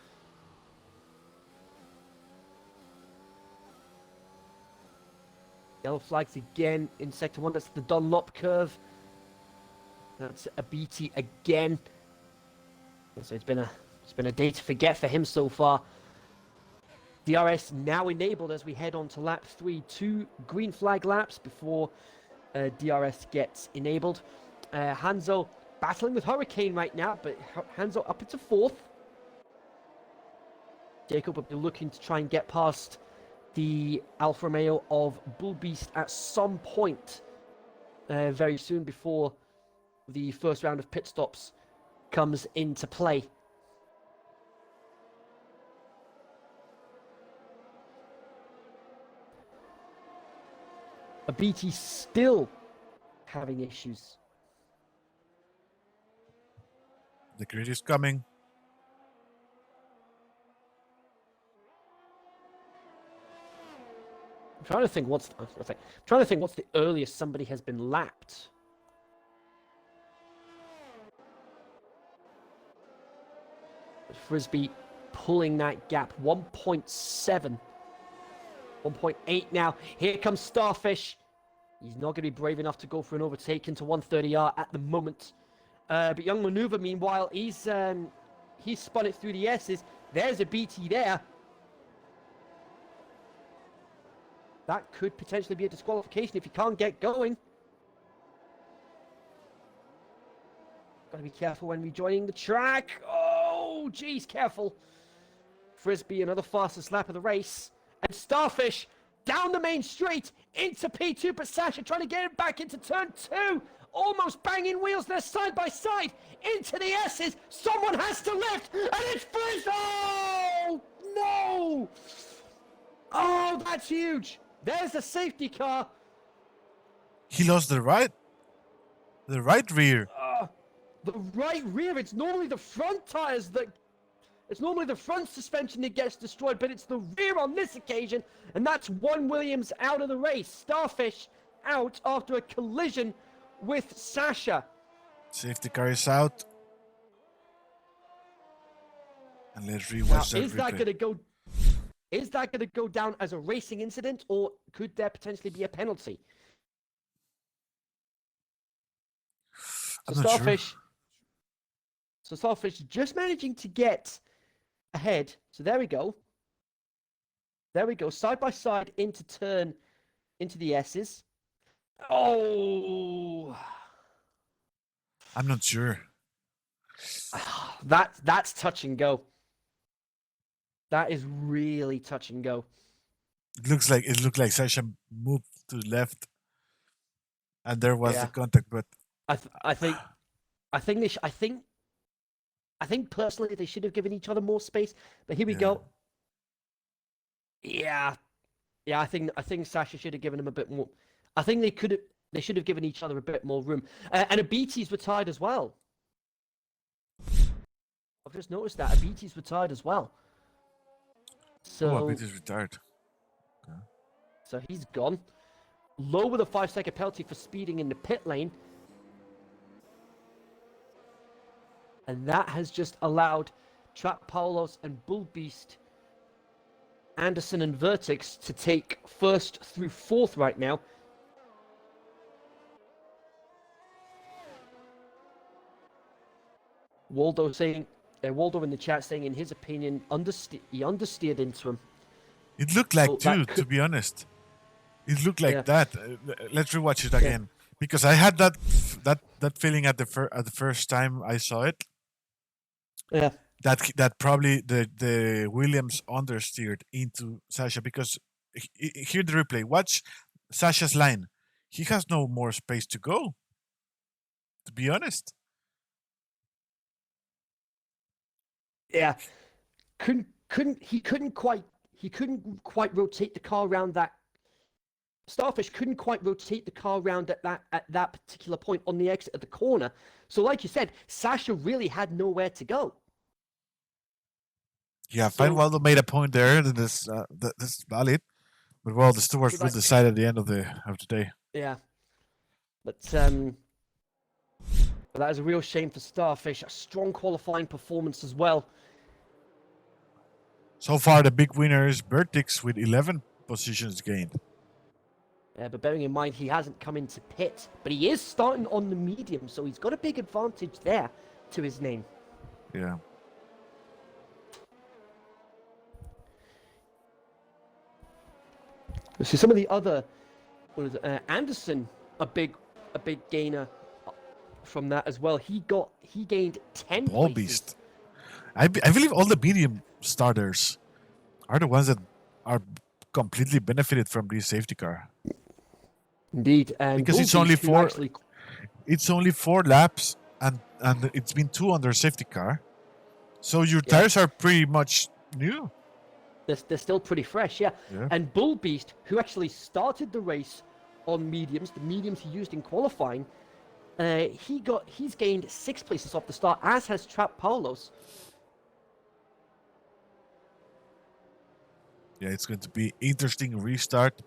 Yellow flags again in Sector 1. That's the Dunlop Curve. That's Abiti again. So it's been a day to forget for him so far. DRS now enabled as we head on to lap 3. 2 green flag laps before DRS gets enabled. Hanzo battling with Hurricane right now, but Hanzo up into 4th. Jacob will be looking to try and get past the Alfa Romeo of Bull Beast at some point very soon before the first round of pit stops comes into play. A BT still having issues. The grid is coming. I'm trying to think what's the earliest somebody has been lapped. Frisbee pulling that gap. 1.7. 1.8 now. Here comes Starfish. He's not going to be brave enough to go for an overtake into 130R at the moment. But Young Maneuver, meanwhile, he's spun it through the S's. There's a BT there. That could potentially be a disqualification if he can't get going. Got to be careful when rejoining the track. Oh, geez, careful. Frisbee, another fastest lap of the race. And Starfish down the main straight into P2, but Sasha trying to get it back into turn 2. Almost banging wheels there side by side into the S's. Someone has to lift, and it's Frizz. Oh, no. Oh, that's huge. There's the safety car. He lost the right rear. The right rear. It's normally the front tires that... It's normally the front suspension that gets destroyed, but it's the rear on this occasion, and that's one Williams out of the race. Starfish out after a collision with Sasha. Safety car is out. And let's rewatch that replay. Is that going to go down as a racing incident, or could there potentially be a penalty? I'm not sure. So Starfish just managing to get ahead. So there we go. There we go. Side by side into the S's. Oh, I'm not sure. That's touch and go. That is really touch and go. It looked like Sasha moved to the left, and there was Yeah. the contact. But I think personally they should have given each other more space. But here we go. Yeah. I think Sasha should have given him a bit more. I think they should have given each other a bit more room. And a BT's were tied as well. I've just noticed that a BT's were tied as well. So BT is retired. Okay. So he's gone. Low with a 5-second penalty for speeding in the pit lane. And that has just allowed Trap Paulos and Bull Beast, Anderson and Vertex to take 1st through 4th right now. Waldo in the chat saying, in his opinion, he understeered into him. It looked like So to be honest. It looked like Yeah. that. Let's rewatch it again because I had that feeling at the first time I saw it. Yeah. That probably the Williams understeered into Sasha because hear the replay. Watch Sasha's line. He has no more space to go. To be honest. Yeah. He couldn't quite rotate the car around that. Starfish couldn't quite rotate the car around at that particular point on the exit of the corner. So like you said, Sasha really had nowhere to go. Yeah, fine. Waldo made a point there. That's valid. But well, the stewards will decide at the end of the day. Yeah. But that is a real shame for Starfish. A strong qualifying performance as well. So far, the big winner is Vertex with 11 positions gained. But bearing in mind he hasn't come into pit, but he is starting on the medium, so he's got a big advantage there to his name. Yeah. See some of the other, Anderson, a big gainer from that as well. He gained 10 Ball places. beast. I believe all the medium starters are the ones that are completely benefited from this safety car. Indeed, and Because Bull it's only Beast, who four. actually, It's only 4 laps, and it's been 2 on their safety car. So your tires are pretty much new. they're still pretty fresh, yeah. Yeah. And Bull Beast, who actually started the race on mediums, the mediums he used in qualifying, he's gained 6 places off the start, as has Trap Paulos. Yeah, it's going to be interesting restart.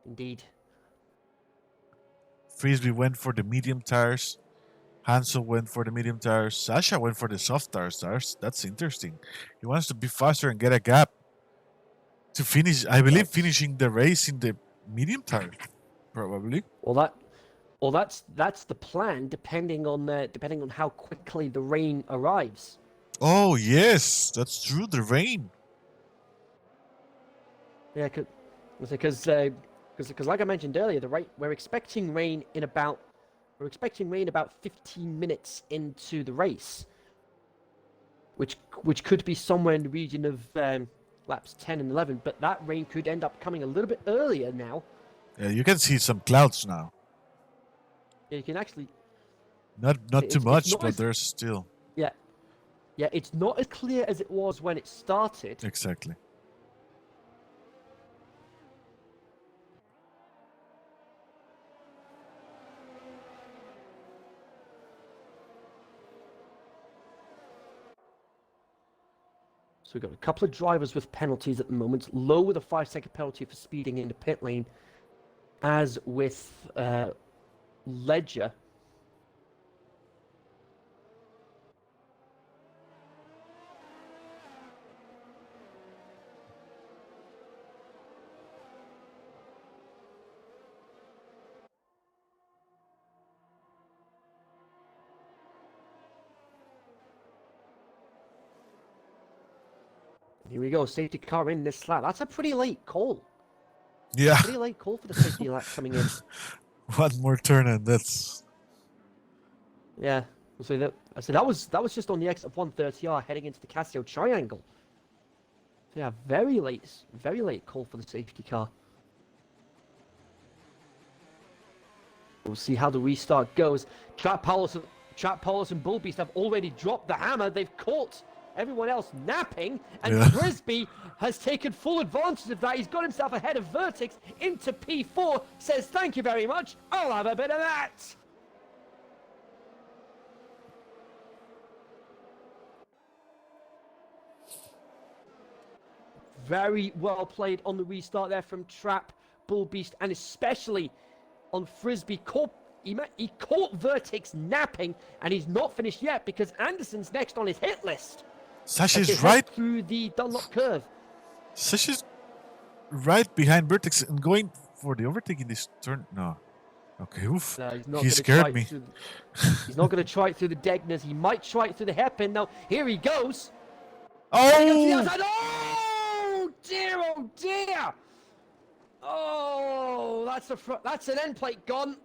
Indeed. Frisbee went for the medium tires. Hansel went for the medium tires. Sasha went for the soft tires. That's interesting. He wants to be faster and get a gap to finish. I believe finishing the race in the medium tire, probably. Well, that's the plan, depending on how quickly the rain arrives. Oh yes, that's true. The rain. Yeah, because like I mentioned earlier, we're expecting rain in about 15 minutes into the race, which could be somewhere in the region of laps 10 and 11. But that rain could end up coming a little bit earlier now. Yeah, you can see some clouds now. Yeah, you can actually. Not too much, not but as- there's still Yeah, it's not as clear as it was when it started. exactly. So we've got a couple of drivers with penalties at the moment. Low with a 5-second penalty for speeding into pit lane, as with Ledger. Here we go, safety car in this lap. That's a pretty late call. Yeah, Pretty late call for the safety lap coming in. one more turn and that's Yeah. So that was just on the exit of 130R heading into the Casio Triangle. So yeah, very late call for the safety car. We'll see how the restart goes. Trap Paulos and Bull Beast have already dropped the hammer. They've caught everyone else napping, and Frisbee has taken full advantage of that. He's got himself ahead of Vertex into P4, says thank you very much, I'll have a bit of that. Very well played on the restart there from Trap, Bull Beast, and especially on Frisbee. He caught Vertex napping, and he's not finished yet because Anderson's next on his hit list. Sasha's right through the Dunlop Curve. Sasha's right behind Vertex and going for the overtake in this turn. No. Okay, oof. No, he scared me. He's not going to try it through the Degners. He might try it through the hairpin. Now, here he goes. Oh! Oh, dear, oh, dear. Oh, that's an end plate gone.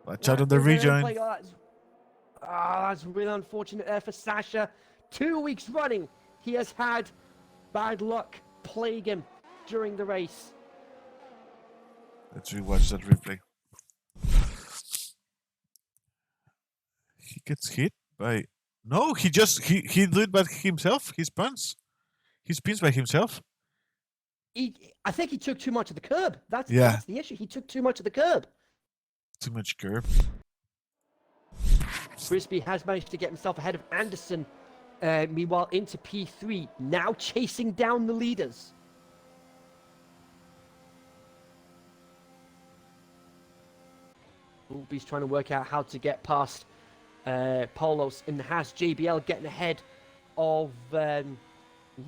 Watch out on the rejoin. That's really unfortunate there for Sasha. 2 weeks running, he has had bad luck plague him during the race. Let's rewatch that replay. He gets hit by... No, he did it by himself. He spins by himself. I think he took too much of the curb. That's the issue. He took too much of the curb. Too much curb. Frisbee has managed to get himself ahead of Anderson. Meanwhile, into P3, now chasing down the leaders. Bullby's trying to work out how to get past Paulos in the Haas. JBL getting ahead of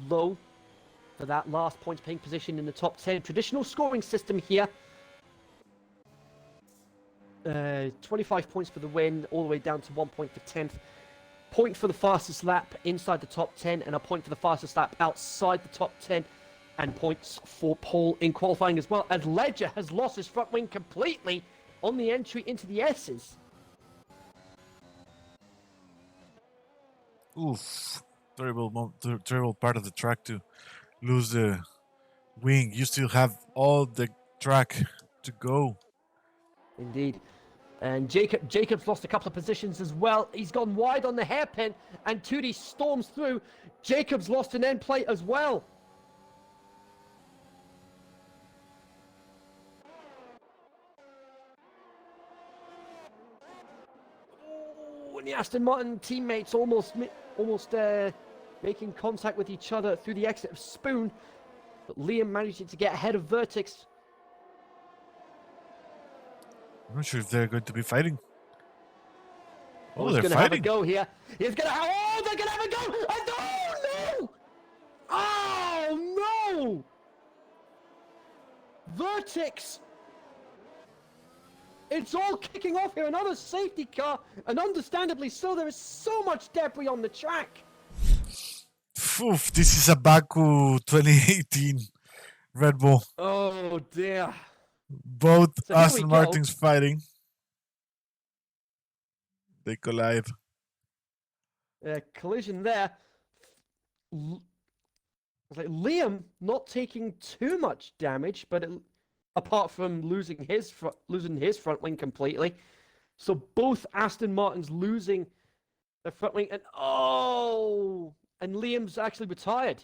Low for that last points paying position in the top 10. Traditional scoring system here. 25 points for the win, all the way down to 1 point for 10th. point for the fastest lap inside the top 10 and a point for the fastest lap outside the top 10, and points for pole in qualifying as well, as Ledger has lost his front wing completely on the entry into the S's. Oof. Terrible part of the track to lose the wing. You still have all the track to go. Indeed. And Jacob's lost a couple of positions as well. He's gone wide on the hairpin, and Tootie storms through. Jacob's lost an end plate as well. Ooh, and the Aston Martin teammates almost making contact with each other through the exit of Spoon. But Liam managing to get ahead of Vertex. I'm not sure if they're going to be fighting. Oh, He's they're going to have a fighting. go here. He's going to have... Oh, they're going to have a go! And oh, no! Oh, no! Vertex! It's all kicking off here. Another safety car. And understandably so, there is so much debris on the track. Oof, this is a Baku 2018 Red Bull. Oh, dear. Both So here we Aston go. Martins fighting. They collide. Collision there. Liam not taking too much damage, but apart from losing his front wing completely. So both Aston Martins losing their front wing, and and Liam's actually retired.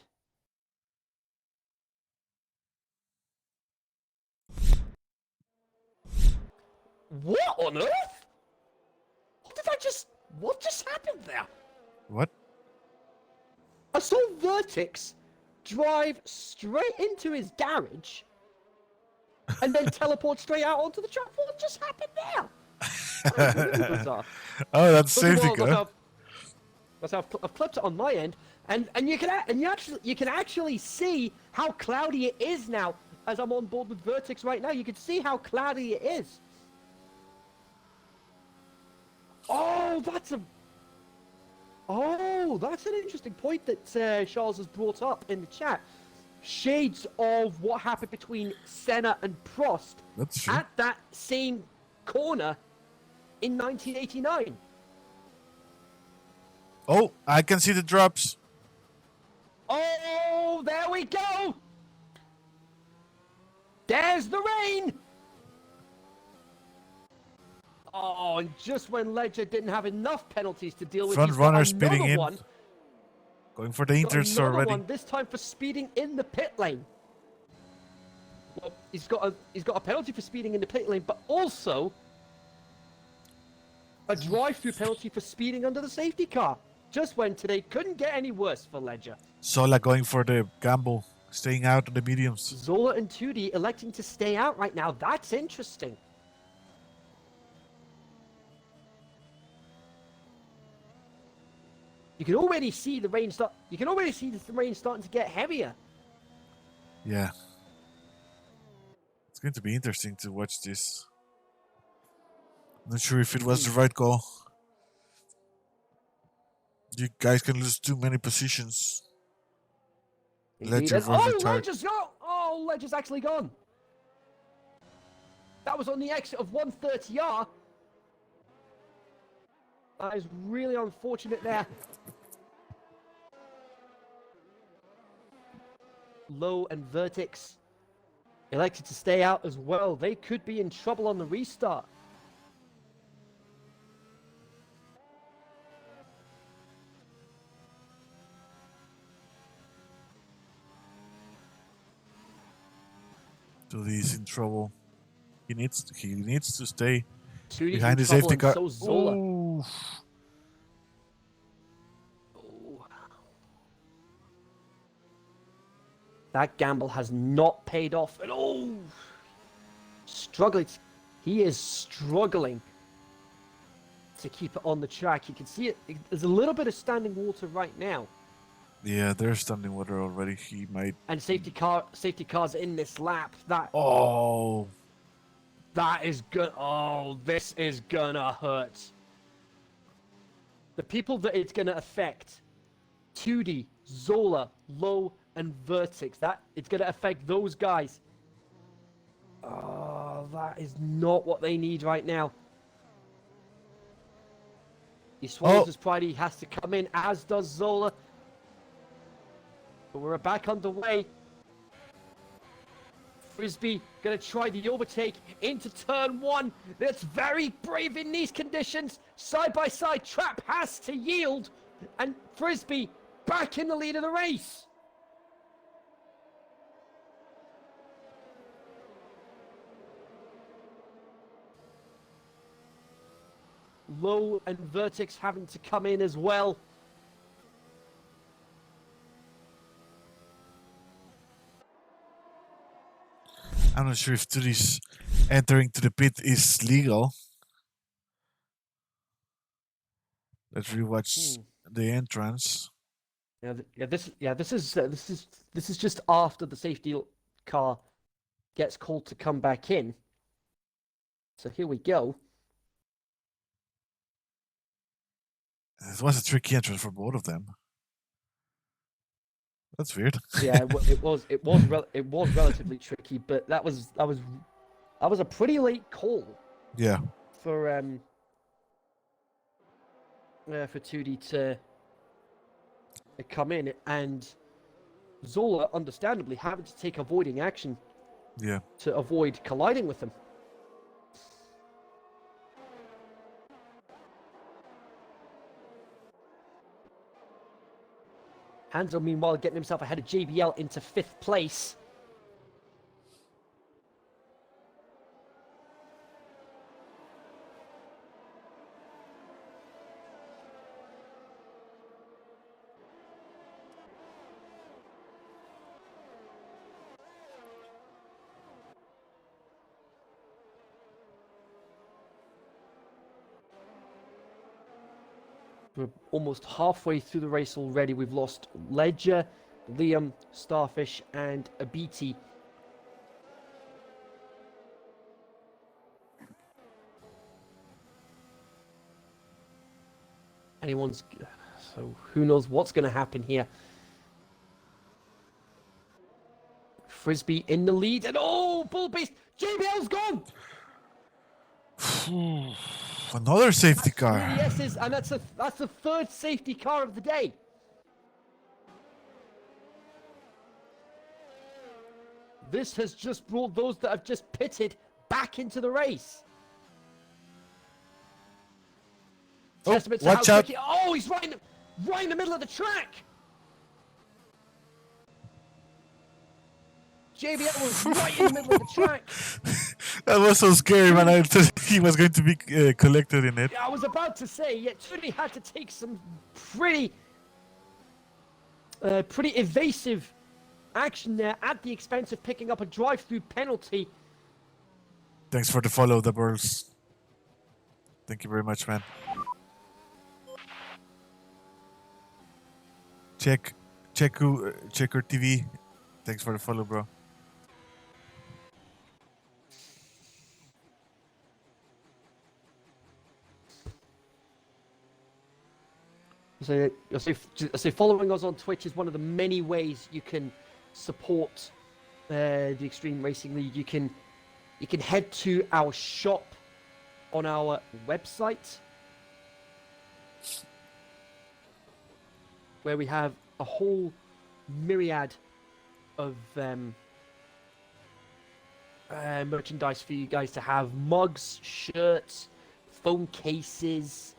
What on earth? What just happened there? What? I saw Vertex drive straight into his garage and then teleport straight out onto the track. What just happened there? That is really bizarre. Oh, that's First of safety all, car. that's how I've clipped it on my end, and you can actually see how cloudy it is now. As I'm on board with Vertex right now, you can see how cloudy it is. Oh, that's an interesting point that Charles has brought up in the chat. Shades of what happened between Senna and Prost That's true. at that same corner in 1989. Oh, I can see the drops. Oh, there we go! There's the rain! Oh, and just when Ledger didn't have enough penalties to deal with, Front he's got runner another speeding in. one. Going for the Got inters another already. one, this time for speeding in the pit lane. Well, he's got a penalty for speeding in the pit lane, but also a drive-through penalty for speeding under the safety car. Just when today couldn't get any worse for Ledger. Sola going for the gamble, staying out of the mediums. Zola and Tootie electing to stay out right now. That's interesting. You can already see the rain start. You can already see the rain starting to get heavier. Yeah. It's going to be interesting to watch this. Not sure if it was the right call. You guys can lose too many positions. Indeed. Ledger And- was oh, retired. Ledger's gone! Oh, Ledger's actually gone. That was on the exit of 130R. That is really unfortunate there. Low and Vertex elected to stay out as well. They could be in trouble on the restart. Tootie is in trouble. He needs to stay Tootie's behind in the trouble safety and car. so Zola. Ooh. Oh. That gamble has not paid off at all. Struggling. He is struggling to keep it on the track. You can see it. There's a little bit of standing water right now. Yeah, there's standing water already. He might. And safety cars in this lap. Oh. That is good. Oh, this is gonna hurt. The people that it's going to affect, 2D, Zola, Low, and Vertex. It's going to affect those guys. Oh, that is not what they need right now. He swallows his pride. He has to come in, as does Zola. But we're back underway. Frisbee gonna try the overtake into turn 1. That's very brave in these conditions. Side by side, Trap has to yield, and Frisbee back in the lead of the race. Low and Vertex having to come in as well. I'm not sure if Turi's entering to the pit is legal. Let's rewatch the entrance. This is just after the safety car gets called to come back in. So here we go. It was a tricky entrance for both of them. That's weird. Yeah, it was relatively tricky, but that was a pretty late call. Yeah. For 2D to come in, and Zola understandably having to take avoiding action. Yeah. To avoid colliding with them. Hanzo, meanwhile, getting himself ahead of JBL into 5th place. We're almost halfway through the race already. We've lost Ledger, Liam, Starfish, and Abiti. So who knows what's going to happen here. Frisbee in the lead, and Bull Beast, JBL's gone! Another safety car. Yes, and that's the 3rd safety car of the day. This has just brought those that have just pitted back into the race. Testament to watch how out. quick he's right in the middle of the track. JBL was right in the middle of the track. That was so scary, man. I thought he was going to be collected in it. I was about to say, Turi had to take some pretty evasive action there at the expense of picking up a drive-through penalty. Thanks for the follow, the Burls. Thank you very much, man. Checker TV. Thanks for the follow, bro. So following us on Twitch is one of the many ways you can support the Extreme Racing League. You can head to our shop on our website, where we have a whole myriad of merchandise for you guys to have: mugs, shirts, phone cases.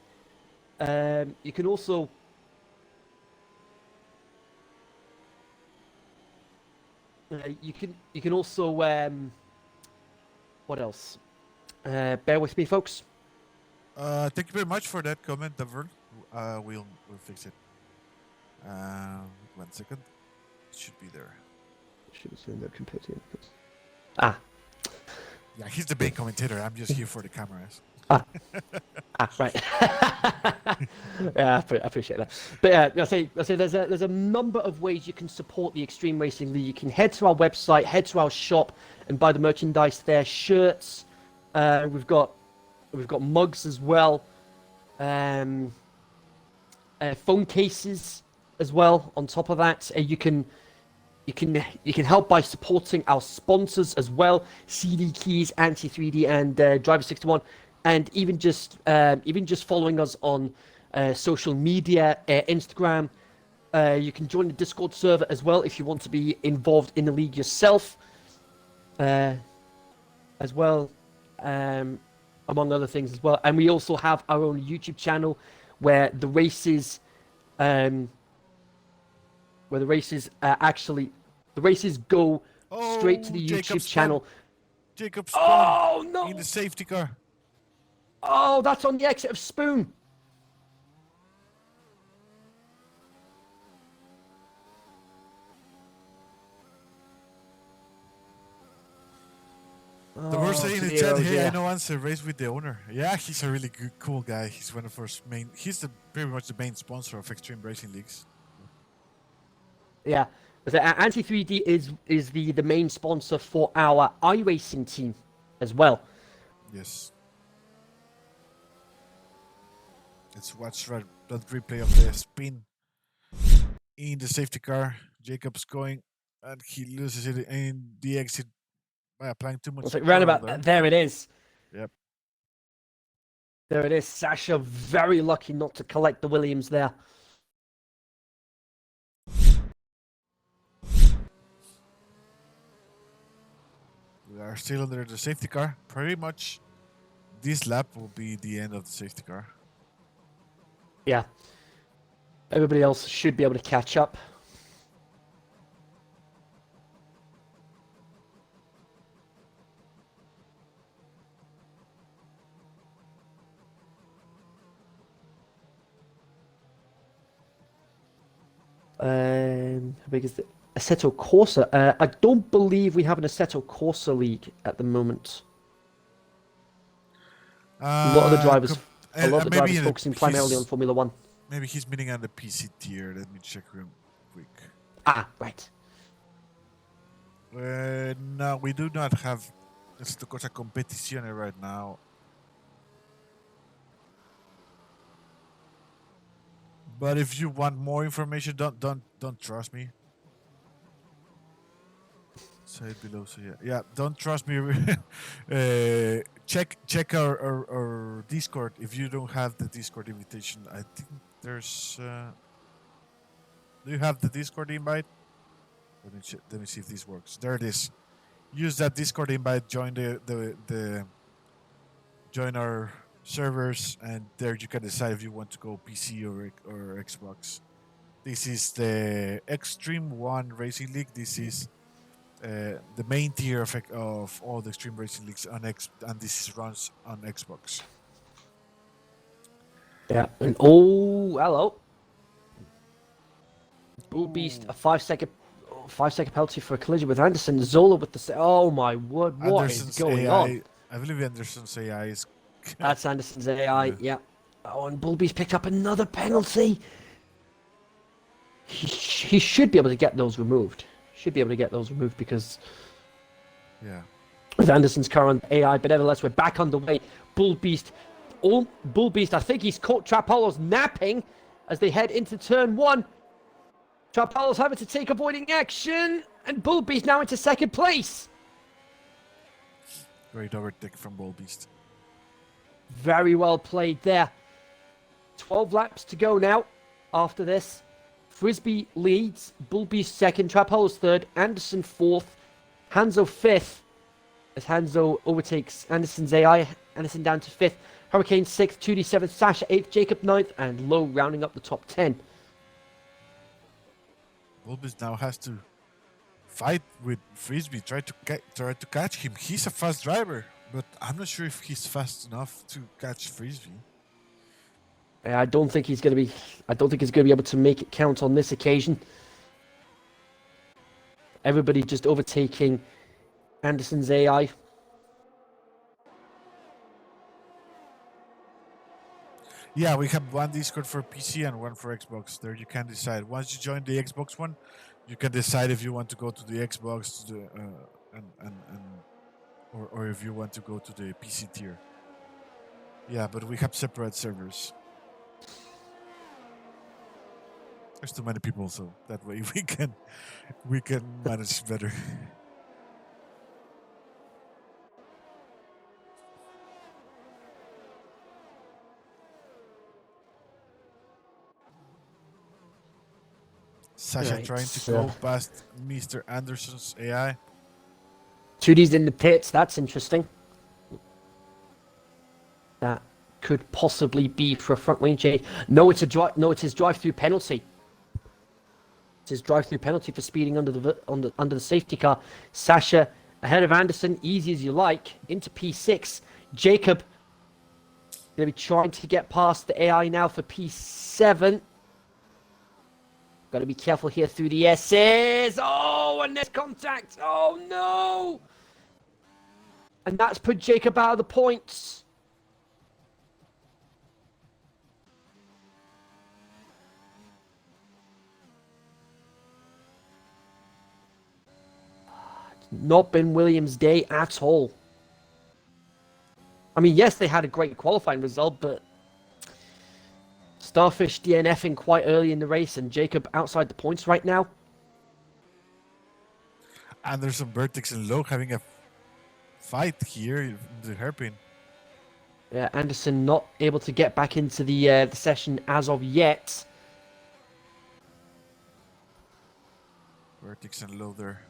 You can also what else? Bear with me, folks. Thank you very much for that comment, Davern. We'll fix it. 1 second. It should be there. Should have seen the computer. Yeah, he's the main commentator. I'm just here for the cameras. Right. Yeah, I appreciate that. But I say there's a number of ways you can support the Extreme Racing League. You can head to our website, head to our shop, and buy the merchandise there. Shirts. We've got mugs as well. phone cases as well. On top of that, you can help by supporting our sponsors as well: CD Keys, Anti 3D, and Driver 61, and even just following us on social media, Instagram. You can join the Discord server as well if you want to be involved in the league yourself, as well, among other things as well. And we also have our own YouTube channel where the races, go straight to the YouTube channel. Jacob Oh Spoon no! in the safety car. Oh, that's on the exit of Spoon. The worst thing in the Zeros, chat here, yeah. no answer, race with the owner. Yeah, he's a really good, cool guy. He's one of our main, pretty much the main sponsor of Extreme Racing Leagues. Yeah. Anti 3D is the main sponsor for our iRacing team as well. Yes. Let's watch that replay of the spin in the safety car. Jacob's going, and he loses it in the exit by applying too much. It's like roundabout. There it is. Yep. There it is. Sasha very lucky not to collect the Williams there. We are still under the safety car. Pretty much this lap will be the end of the safety car. Yeah. Everybody else should be able to catch up. How big is the Assetto Corsa? I don't believe we have an Assetto Corsa league at the moment. A lot of the drivers focusing primarily on Formula One. Maybe he's meeting on the PC tier. Let me check real quick. Ah, right. No, we do not have Assetto Corsa Competizione right now. But if you want more information, don't trust me. Say it below. So yeah. Don't trust me. Check our Discord. If you don't have the Discord invitation, I think there's. Do you have the Discord invite? Let me see if this works. There it is. Use that Discord invite. Join join our servers, and there you can decide if you want to go PC or Xbox. This is the Extreme One Racing League. This is the main tier of all the Extreme Racing Leagues on and this runs on Xbox. Yeah. And hello. Bull Beast, a 5 second penalty for a collision with Anderson. Zola with the oh my word, what is going on? I believe Anderson's AI is. That's Anderson's AI. Yeah. Oh, and Bull Beast picked up another penalty. He should be able to get those removed. Because with Anderson's car on AI, but nevertheless, we're back on the way. Bull Beast, I think he's caught Trapalo's napping as they head into turn 1. Trapalo's having to take avoiding action, and Bull Beast now into second place. Great overtake from Bull Beast. Very well played there. 12 laps to go now after this. Frisbee leads, Bull Beast second, Trapalo's third, Anderson fourth, Hanzo fifth, as Hanzo overtakes Anderson's AI. Anderson down to fifth, Hurricane sixth, 2D seventh, Sasha eighth, Jacob ninth, and Lowe rounding up the top 10. Bull Beast now has to fight with Frisbee, try to catch him. He's a fast driver, but I'm not sure if he's fast enough to catch Frisbee. I don't think he's going to be able to make it count on this occasion. Everybody just overtaking Anderson's AI. Yeah, we have one Discord for PC and one for Xbox. There you can decide. Once you join the Xbox one, you can decide if you want to go to the Xbox or if you want to go to the PC tier. Yeah, but we have separate servers. There's too many people, so that way we can manage better. Sasha Right, trying to so- go past Mr. Anderson's AI. 2D's in the pits. That's interesting. That could possibly be for a front lane change. No, it's a No, it's his drive-through penalty. It's his drive-through penalty for speeding under the safety car. Sasha ahead of Anderson, easy as you like, into P6. Jacob gonna be trying to get past the AI now for P7. Got to be careful here through the S's. Oh, and there's contact. Oh no! And that's put Jacob out of the points. Not been Williams' day at all. I mean, yes, they had a great qualifying result, but Starfish DNFing quite early in the race, and Jacob outside the points right now. Anderson, Vertex, and Lowe having a fight here in the hairpin. Yeah, Anderson not able to get back into the session as of yet. Vertex and Lowe there.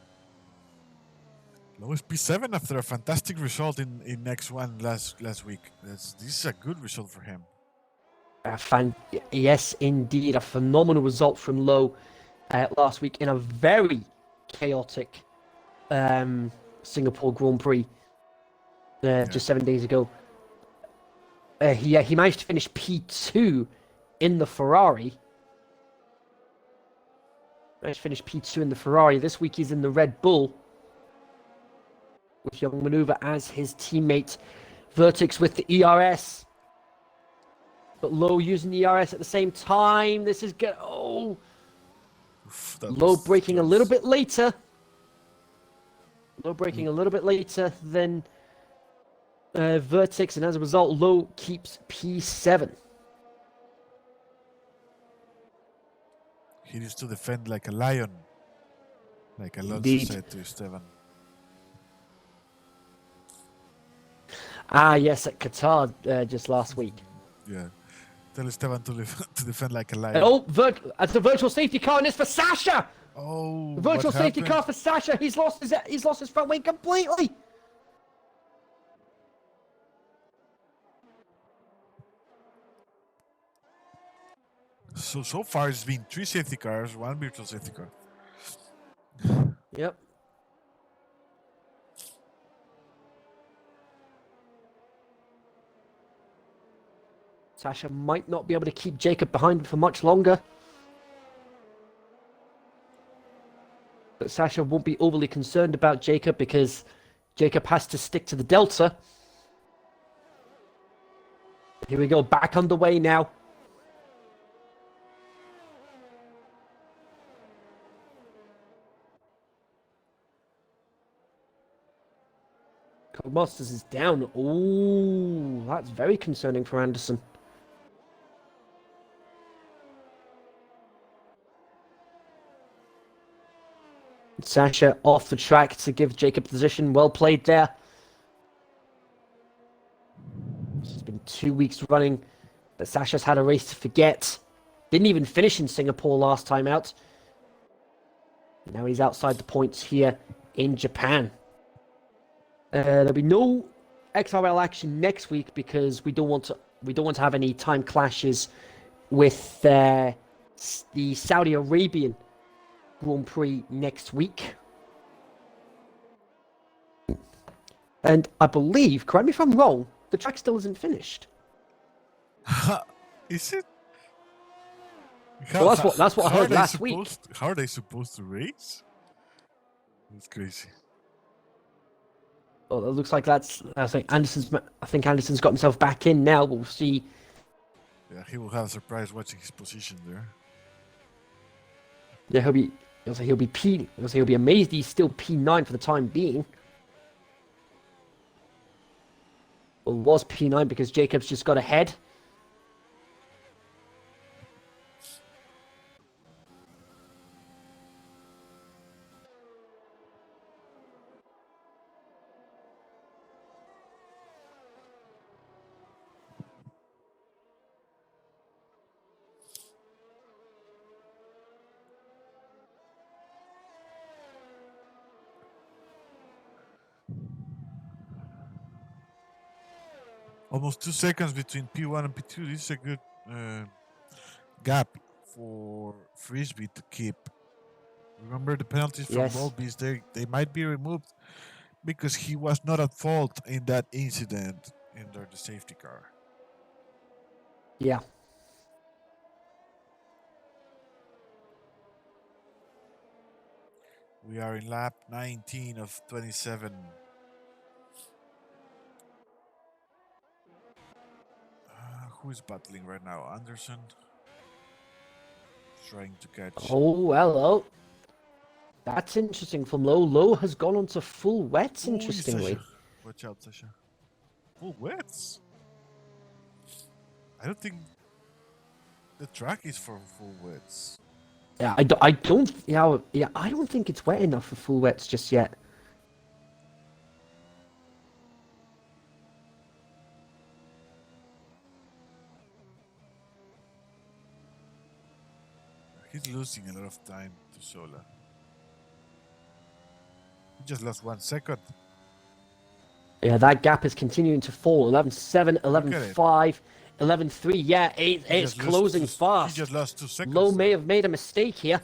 Lowe is P7 after a fantastic result in X1 last week. This is a good result for him. Yes, indeed, a phenomenal result from Lowe last week in a very chaotic Singapore Grand Prix just 7 days ago. He managed to finish P2 in the Ferrari. Managed to finish P2 in the Ferrari. This week he's in the Red Bull with Young Maneuver as his teammate. Vertex with the ERS. But Lowe using the ERS at the same time. This is good. Oh! Lowe braking a little bit later. Lowe braking a little bit later than Vertex, and as a result, Lowe keeps P7. He needs to defend like a lion. Like Alonso Indeed. said to Esteban. Ah, yes, at Qatar just last week. Yeah. Tell Esteban to defend like a lion. And it's a virtual safety car, and it's for Sasha! Oh, The virtual what safety happened? car for Sasha. He's lost his front wing completely. So far it's been 3 safety cars, 1 virtual safety car. Yep. Sasha might not be able to keep Jacob behind for much longer. But Sasha won't be overly concerned about Jacob because Jacob has to stick to the Delta. Here we go, back underway now. Codemasters is down. Ooh, that's very concerning for Anderson. Sasha off the track to give Jacob position. Well played there. It's been 2 weeks running, but Sasha's had a race to forget. Didn't even finish in Singapore last time out. Now he's outside the points here in Japan. There'll be no XRL action next week because we don't want to have any time clashes with the Saudi Arabian Grand Prix next week. And I believe, correct me if I'm wrong, the track still isn't finished. Is it? Well, that's what I heard last week. How are they supposed to race? That's crazy. Well, it looks like I think Anderson's got himself back in now. We'll see. Yeah, he will have a surprise watching his position there. Yeah, he'll be amazed he's still P9 for the time being. Well, was P9 because Jacobs just got ahead. Almost 2 seconds between P1 and P2. This is a good gap for Frisbee to keep. Remember the penalties from Yes. Volbe's, they might be removed because he was not at fault in that incident under the safety car. Yeah. We are in lap 19 of 27. Who is battling right now? Anderson trying to catch. Oh, hello. That's interesting from Low. Low has gone on to full wets, Ooh, interestingly. Sasha. Watch out, Sasha. Full wets? I don't think the track is for full wets. Yeah, I don't, yeah, I don't think it's wet enough for full wets just yet. He's losing a lot of time to Sola. He just lost 1 second. Yeah, that gap is continuing to fall. 11.7, 11.5, 11.3. Yeah, it's closing fast. He just lost 2 seconds. Low may have made a mistake here.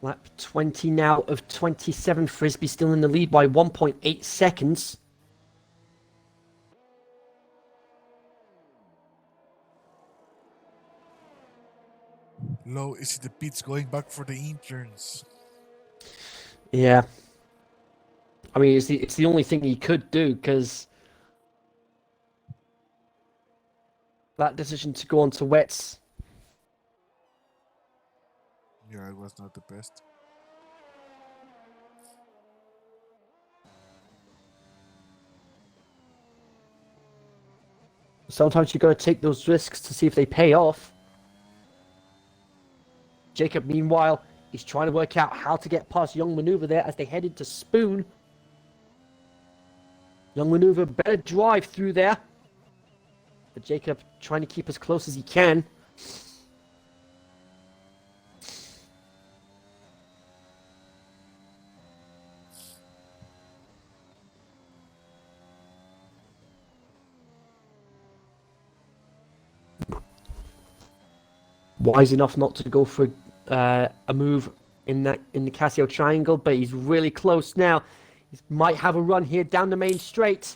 Lap 20 now of 27. Frisbee still in the lead by 1.8 seconds. Low is the pits going back for the interns. Yeah. I mean, it's the only thing he could do, because that decision to go on to wets. Yeah, it was not the best. Sometimes you got to take those risks to see if they pay off. Jacob, meanwhile, he's trying to work out how to get past Young Maneuver there as they head into Spoon. Young Maneuver better drive through there. But Jacob trying to keep as close as he can. Wise enough not to go for a move in the Casio triangle, but he's really close now. He might have a run here down the main straight.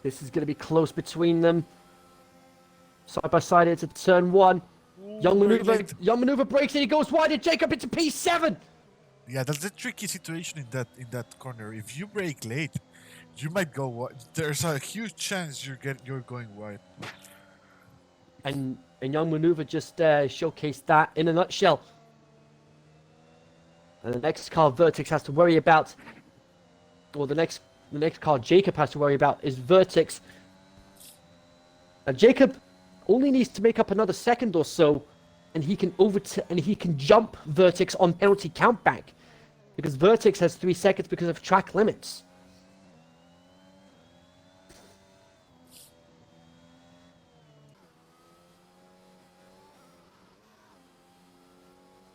This is going to be close between them. Side by side into turn one. Young Maneuver breaks and he goes wide and Jacob into P7. Yeah, that's a tricky situation in that corner. If you break late, you might go wide. There's a huge chance you're going wide. And Young Maneuver just showcased that in a nutshell. And the next car Vertex has to worry about, or the next car Jacob has to worry about is Vertex. And Jacob only needs to make up another second or so, and he can jump Vertex on penalty countback, because Vertex has 3 seconds because of track limits.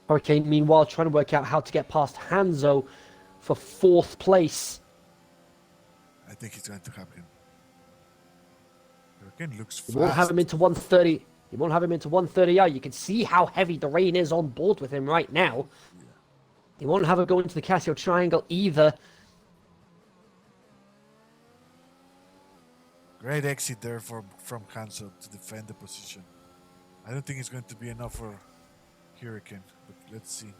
Hurricane, meanwhile, trying to work out how to get past Hanzo for 4th place. I think it's going to happen. Hurricane looks fast. He won't have him into 130. He won't have him into 130i. You can see how heavy the rain is on board with him right now. Yeah. He won't have him go into the Casio Triangle either. Great exit there from Hanzo to defend the position. I don't think it's going to be enough for Hurricane, but let's see.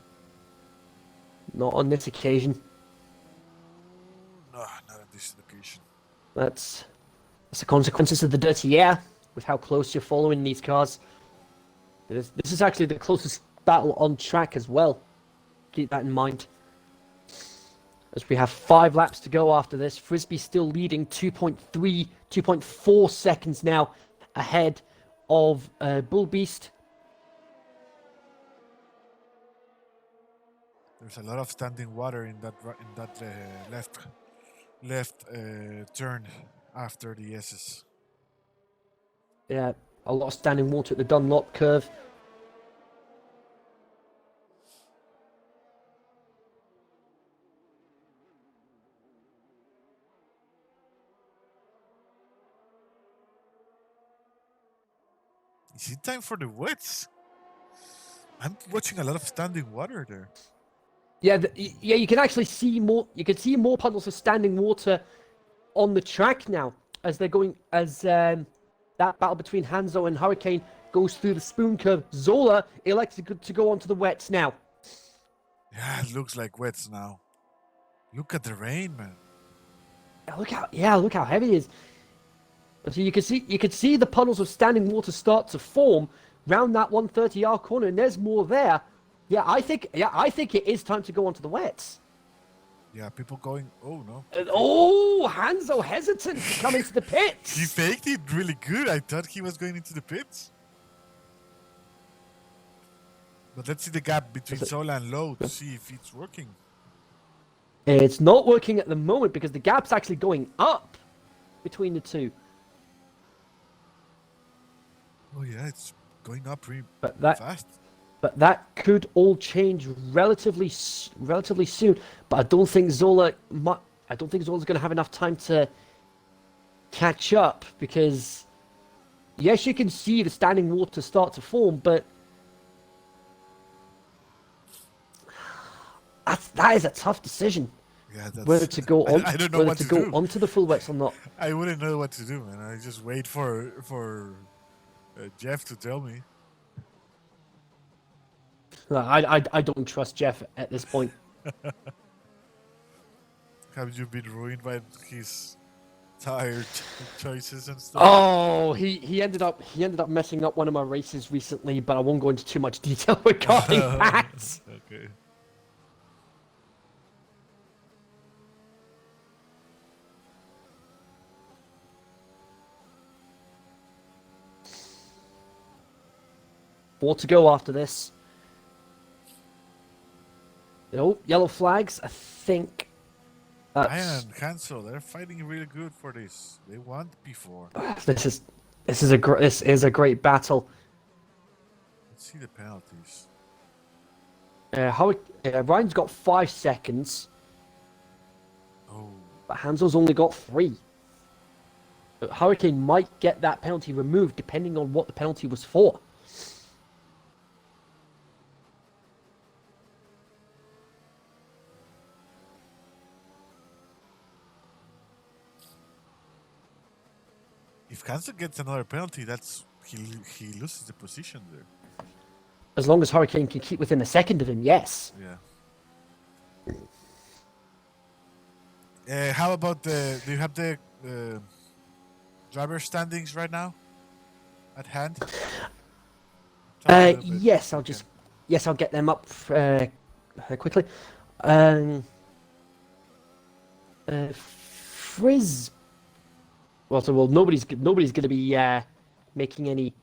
Not on this occasion. No, not on this occasion. That's the consequences of the dirty air with how close you're following these cars. This is actually the closest battle on track as well. Keep that in mind. As we have 5 laps to go after this, Frisbee still leading 2.3, 2.4 seconds now ahead of Bull Beast. There's a lot of standing water in that left turn after the S's. Yeah, a lot of standing water at the Dunlop Curve. Is it time for the wets? I'm watching a lot of standing water there. Yeah, yeah, you can actually see more. You can see more puddles of standing water on the track now as they're going. As that battle between Hanzo and Hurricane goes through the spoon curve. Zola elects to go onto the wets now. Yeah, it looks like wets now. Look at the rain, man. Look how heavy it is. So you can see the puddles of standing water start to form round that 130R corner, and there's more there. Yeah, I think it is time to go onto the wets. Yeah, people going. Oh no. Hanzo hesitant to come into the pits. He faked it really good. I thought he was going into the pits. But let's see the gap between Sola and Low to see if it's working. It's not working at the moment because the gap's actually going up between the two. Oh yeah, it's going up pretty fast. But that could all change relatively soon. But I don't think Zola's going to have enough time to catch up because yes, you can see the standing water start to form, but that is a tough decision. Yeah, that's, whether to go on, I don't know whether what to to go do. onto the full wets or not. I wouldn't know what to do, man. I just wait for Jeff to tell me. I don't trust Jeff at this point. Have you been ruined by his tire choices and stuff? Oh, he ended up messing up one of my races recently, but I won't go into too much detail regarding that. Okay. Four to go after this. Yellow flags. I think. Ryan and Hansel, they're fighting really good for this. They want P4. This is a great battle. Let's see the penalties. Ryan's got 5 seconds. Oh. But Hansel's only got 3. But Hurricane might get that penalty removed depending on what the penalty was for. If Hansel gets another penalty, he loses the position there. As long as Hurricane can keep within a second of him, yes. Yeah. How about do you have the driver standings right now at hand? Yes, I'll get them up quickly. Frizz. Well, nobody's going to be making any.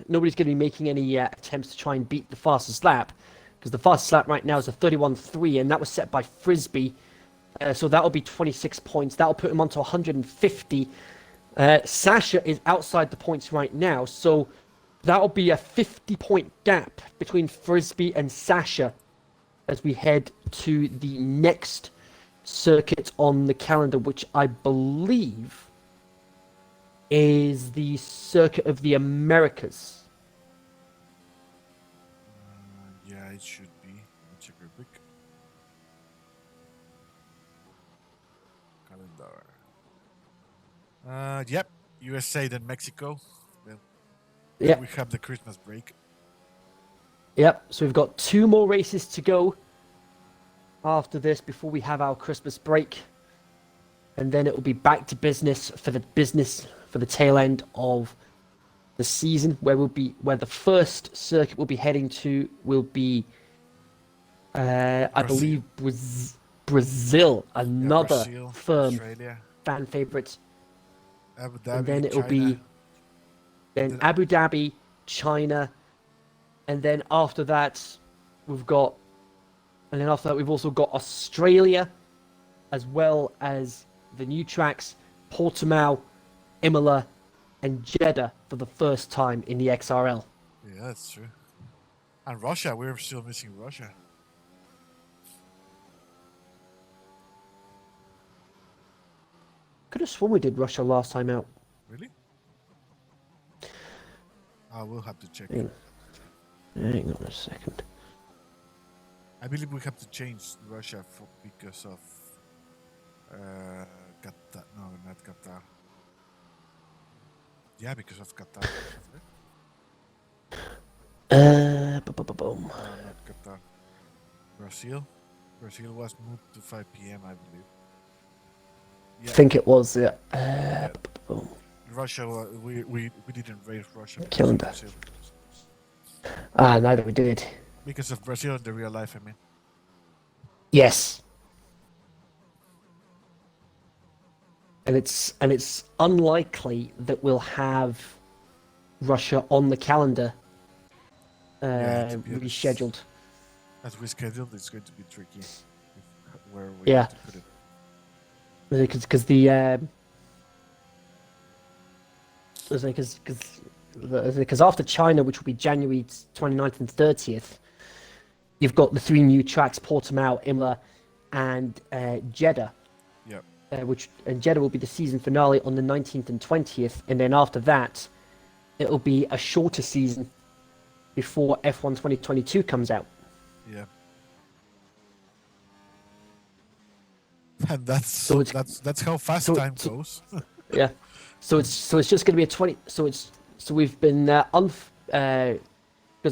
Nobody's going to be making any attempts to try and beat the fastest lap, because the fastest lap right now is a 31.3, and that was set by Frisbee. So that'll be 26 points. That'll put him onto 150. Sasha is outside the points right now, so that'll be a 50-point gap between Frisbee and Sasha as we head to the next circuit on the calendar, which I believe is the Circuit of the Americas. Yeah, it should be. Let me check real quick. Calendar. Yep. USA then Mexico. Then Yep. we have the Christmas break. Yep. So we've got 2 more races to go after this before we have our Christmas break, and then it will be back to business for the tail end of the season, where the first circuit we'll be heading to will be, I believe, Brazil, another Brazil, firm Australia, fan favorite. Abu Dhabi, And then it'll China. be then Abu Dhabi, China, and then after that we've also got Australia, as well as the new tracks Portimao, Imola, and Jeddah for the first time in the XRL. Yeah, that's true. And Russia, we're still missing Russia. Could have sworn we did Russia last time out. Really? I will have to check. Hang on a second. I believe we have to change Russia because of Qatar. No, not Qatar. Yeah, because of Qatar. Boom. Not Qatar. Brazil. Brazil was moved to 5 p.m. I believe. I think it was. Yeah. Boom. Russia. We didn't raise Russia. Calendar. Neither we did. Because of Brazil in the real life, I mean. Yes. And it's unlikely that we'll have Russia on the calendar rescheduled. As rescheduled, it's going to be tricky. Where we Yeah. have to put it. Because after China, which will be January 29th and 30th, you've got the 3 new tracks, Portimao, Imola, and Jeddah. Yep. And Jeddah will be the season finale on the 19th and 20th, and then after that, it'll be a shorter season before F1 2022 comes out. Yeah. And that's how fast time goes. Yeah. So it's just going to be a 20. So we've been because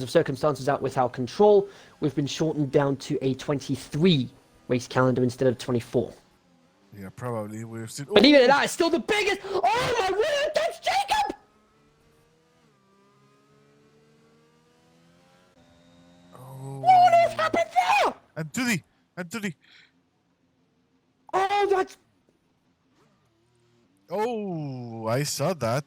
of circumstances out with our control, we've been shortened down to a 23 race calendar instead of 24. Yeah, probably we're still. But even that is still the biggest. Oh my word! That's Jacob. Oh. What has happened there? And to the. Oh, that's. Oh, I saw that.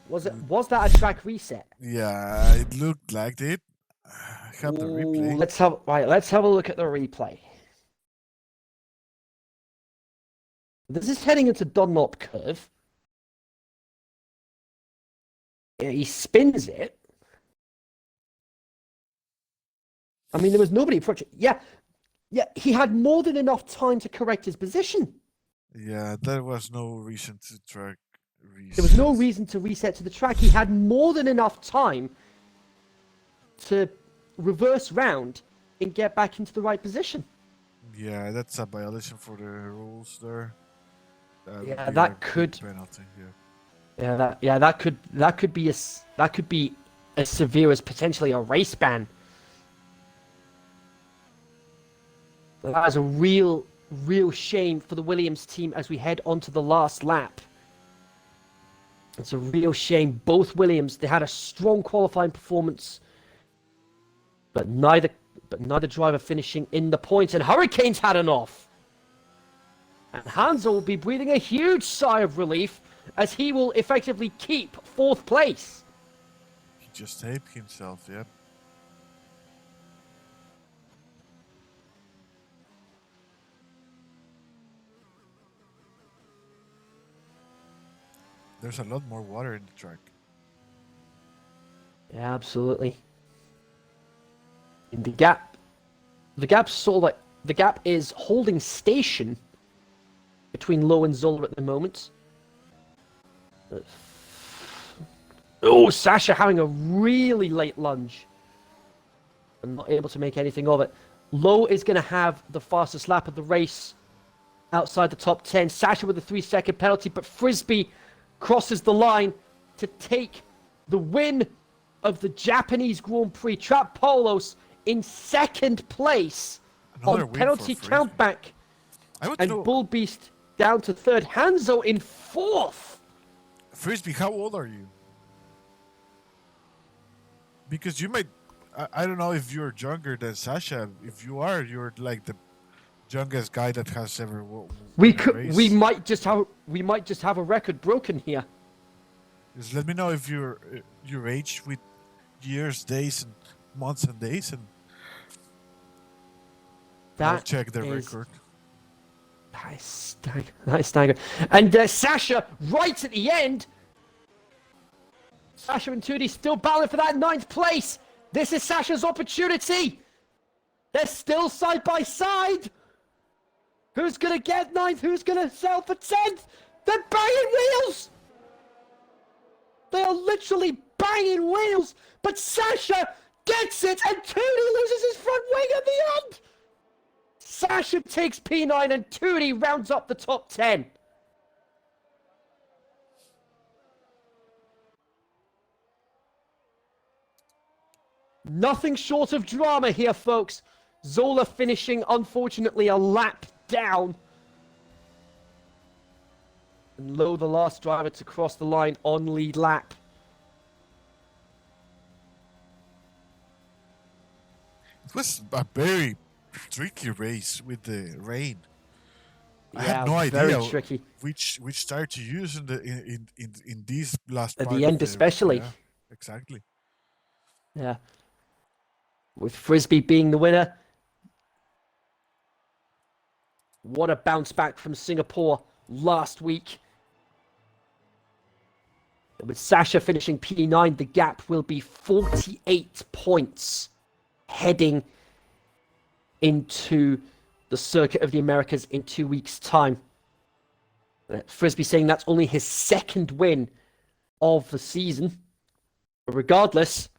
Was that a track reset? Yeah, it looked like it. Have the replay. Let's have a look at the replay. This is heading into Dunlop Curve. Yeah, he spins it. I mean, there was nobody approaching. Yeah, he had more than enough time to correct his position. Yeah, there was no reason to track reset. There was no reason to reset to the track. He had more than enough time to reverse round and get back into the right position. Yeah, that's a violation for the rules there. That could penalty. that could be as severe as potentially a race ban. That is a real shame for the Williams team as we head onto the last lap. It's a real shame. Both Williams, they had a strong qualifying performance, but neither driver finishing in the points, and Hurricanes had an off. And Hansa will be breathing a huge sigh of relief as he will effectively keep 4th place. He just taped himself, yeah. There's a lot more water in the track. Yeah, absolutely. In the gap is holding station between Low and Zola at the moment. Oh, Sasha having a really late lunge and not able to make anything of it. Lowe is going to have the fastest lap of the race outside the top 10. Sasha with a 3-second penalty, but Frisbee crosses the line to take the win of the Japanese Grand Prix. Trappolos in second place Another on win penalty for Frisbee. countback. I would And know, Bull Beast down to third. Hanzo in fourth. Frisbee, how old are you? Because you might, I don't know if you're younger than Sasha. If you are, you're like the youngest guy that has ever won a race. We might just have a record broken here. Just let me know if your age with years, days, and months and days, and I'll check the record. That is staggering. And Sasha, right at the end. Sasha and Tootie still battling for that 9th place. This is Sasha's opportunity. They're still side by side. Who's going to get 9th? Who's going to sell for 10th? They're banging wheels. They are literally banging wheels. But Sasha gets it, and Tootie loses his front wing at the end. Sasha takes P9 and Tootie rounds up the top 10. Nothing short of drama here, folks. Zola finishing, unfortunately, a lap down. And Lowe, the last driver to cross the line on lead lap. It was a very tricky race with the rain. I Yeah, had no very idea tricky. which tire to use in these last At part the of end, especially. Yeah, exactly. Yeah. With Frisbee being the winner. What a bounce back from Singapore last week. With Sasha finishing P9, the gap will be 48 points heading into the Circuit of the Americas in 2 weeks' time. Frisbee saying that's only his second win of the season. But regardless,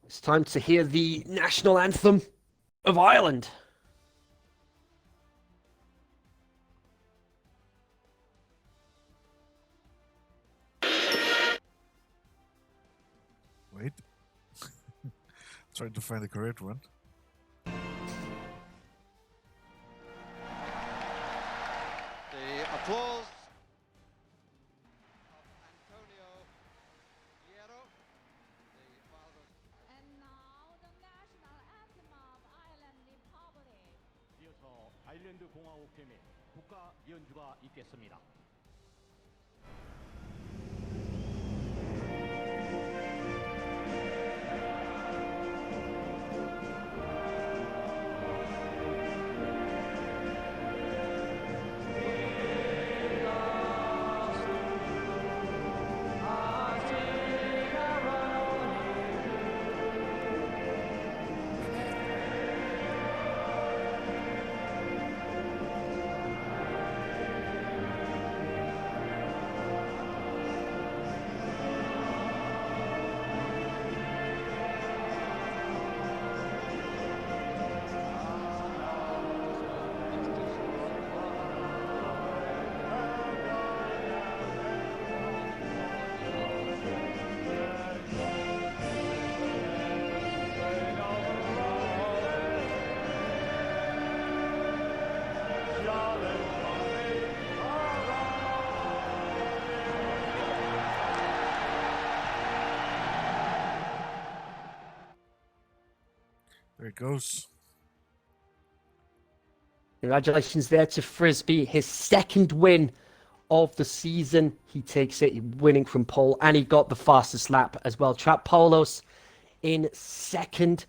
it's time to hear the national anthem of Ireland. Wait. Trying to find the correct one. The applause of Antonio Hierro, the father. And now the national anthem of Ireland Republic. 이어서 아일랜드 공화국팀의 국가 연주가 있겠습니다. There it goes. Congratulations there to Frisbee, his second win of the season. He takes it, winning from pole, and he got the fastest lap as well. Trappolos in second,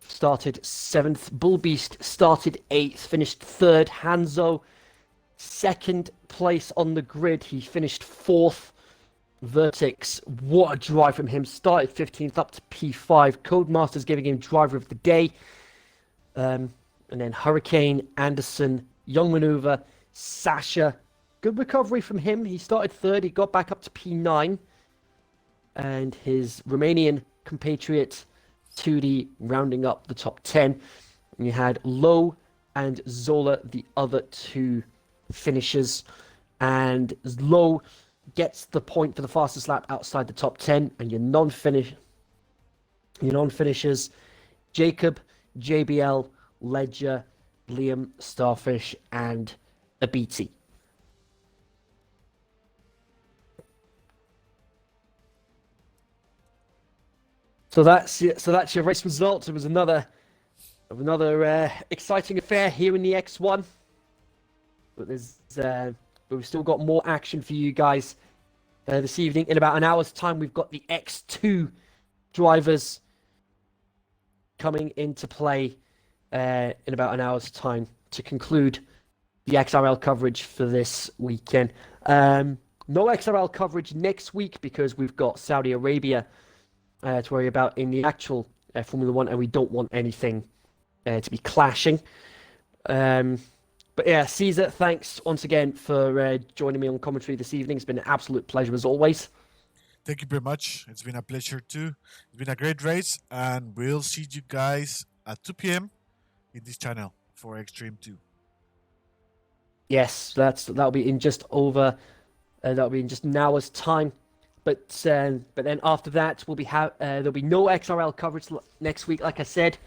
started 7th. Bullbeast started 8th, finished 3rd. Hanzo, second place on the grid. He finished 4th. Vertex, what a drive from him. Started 15th up to P5. Codemasters giving him driver of the day. And then Hurricane, Anderson, Young Maneuver, Sasha. Good recovery from him. He started 3rd. He got back up to P9. And his Romanian compatriot, 2D rounding up the top 10. And you had Lowe and Zola, the other two finishers. And Lowe gets the point for the fastest lap outside the top 10. And your non-finishers, Jacob, JBL, Ledger, Liam, Starfish, and Abiti. So that's your race results. It was another exciting affair here in the X1. But we've still got more action for you guys this evening. In about an hour's time, we've got the X2 drivers coming into play in about an hour's time to conclude the XRL coverage for this weekend. No XRL coverage next week because we've got Saudi Arabia to worry about in the actual Formula One, and we don't want anything to be clashing. But yeah, Caesar, thanks once again for joining me on commentary this evening. It's been an absolute pleasure as always. Thank you very much. It's been a pleasure too. It's been a great race, and we'll see you guys at 2 p.m. in this channel for Extreme 2. Yes, that'll be in just over. That'll be in just an hour's time. But then after that, there'll be no XRL coverage next week, like I said.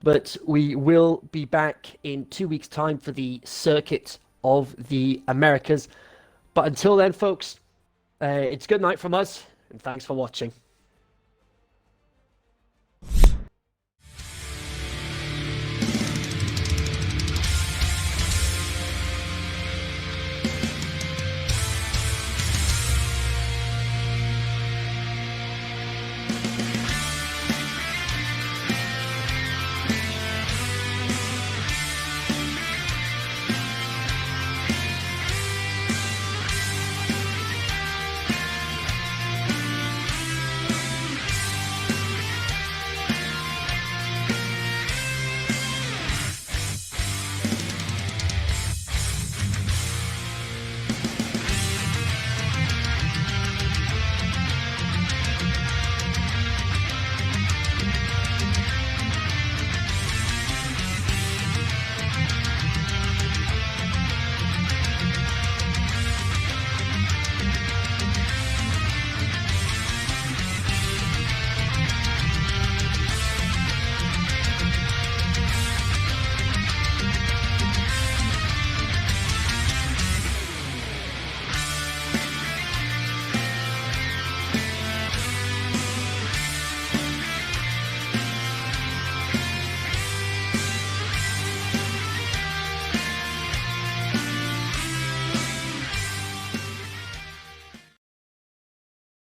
But we will be back in 2 weeks' time for the Circuit of the Americas. But until then, folks, it's good night from us, and thanks for watching.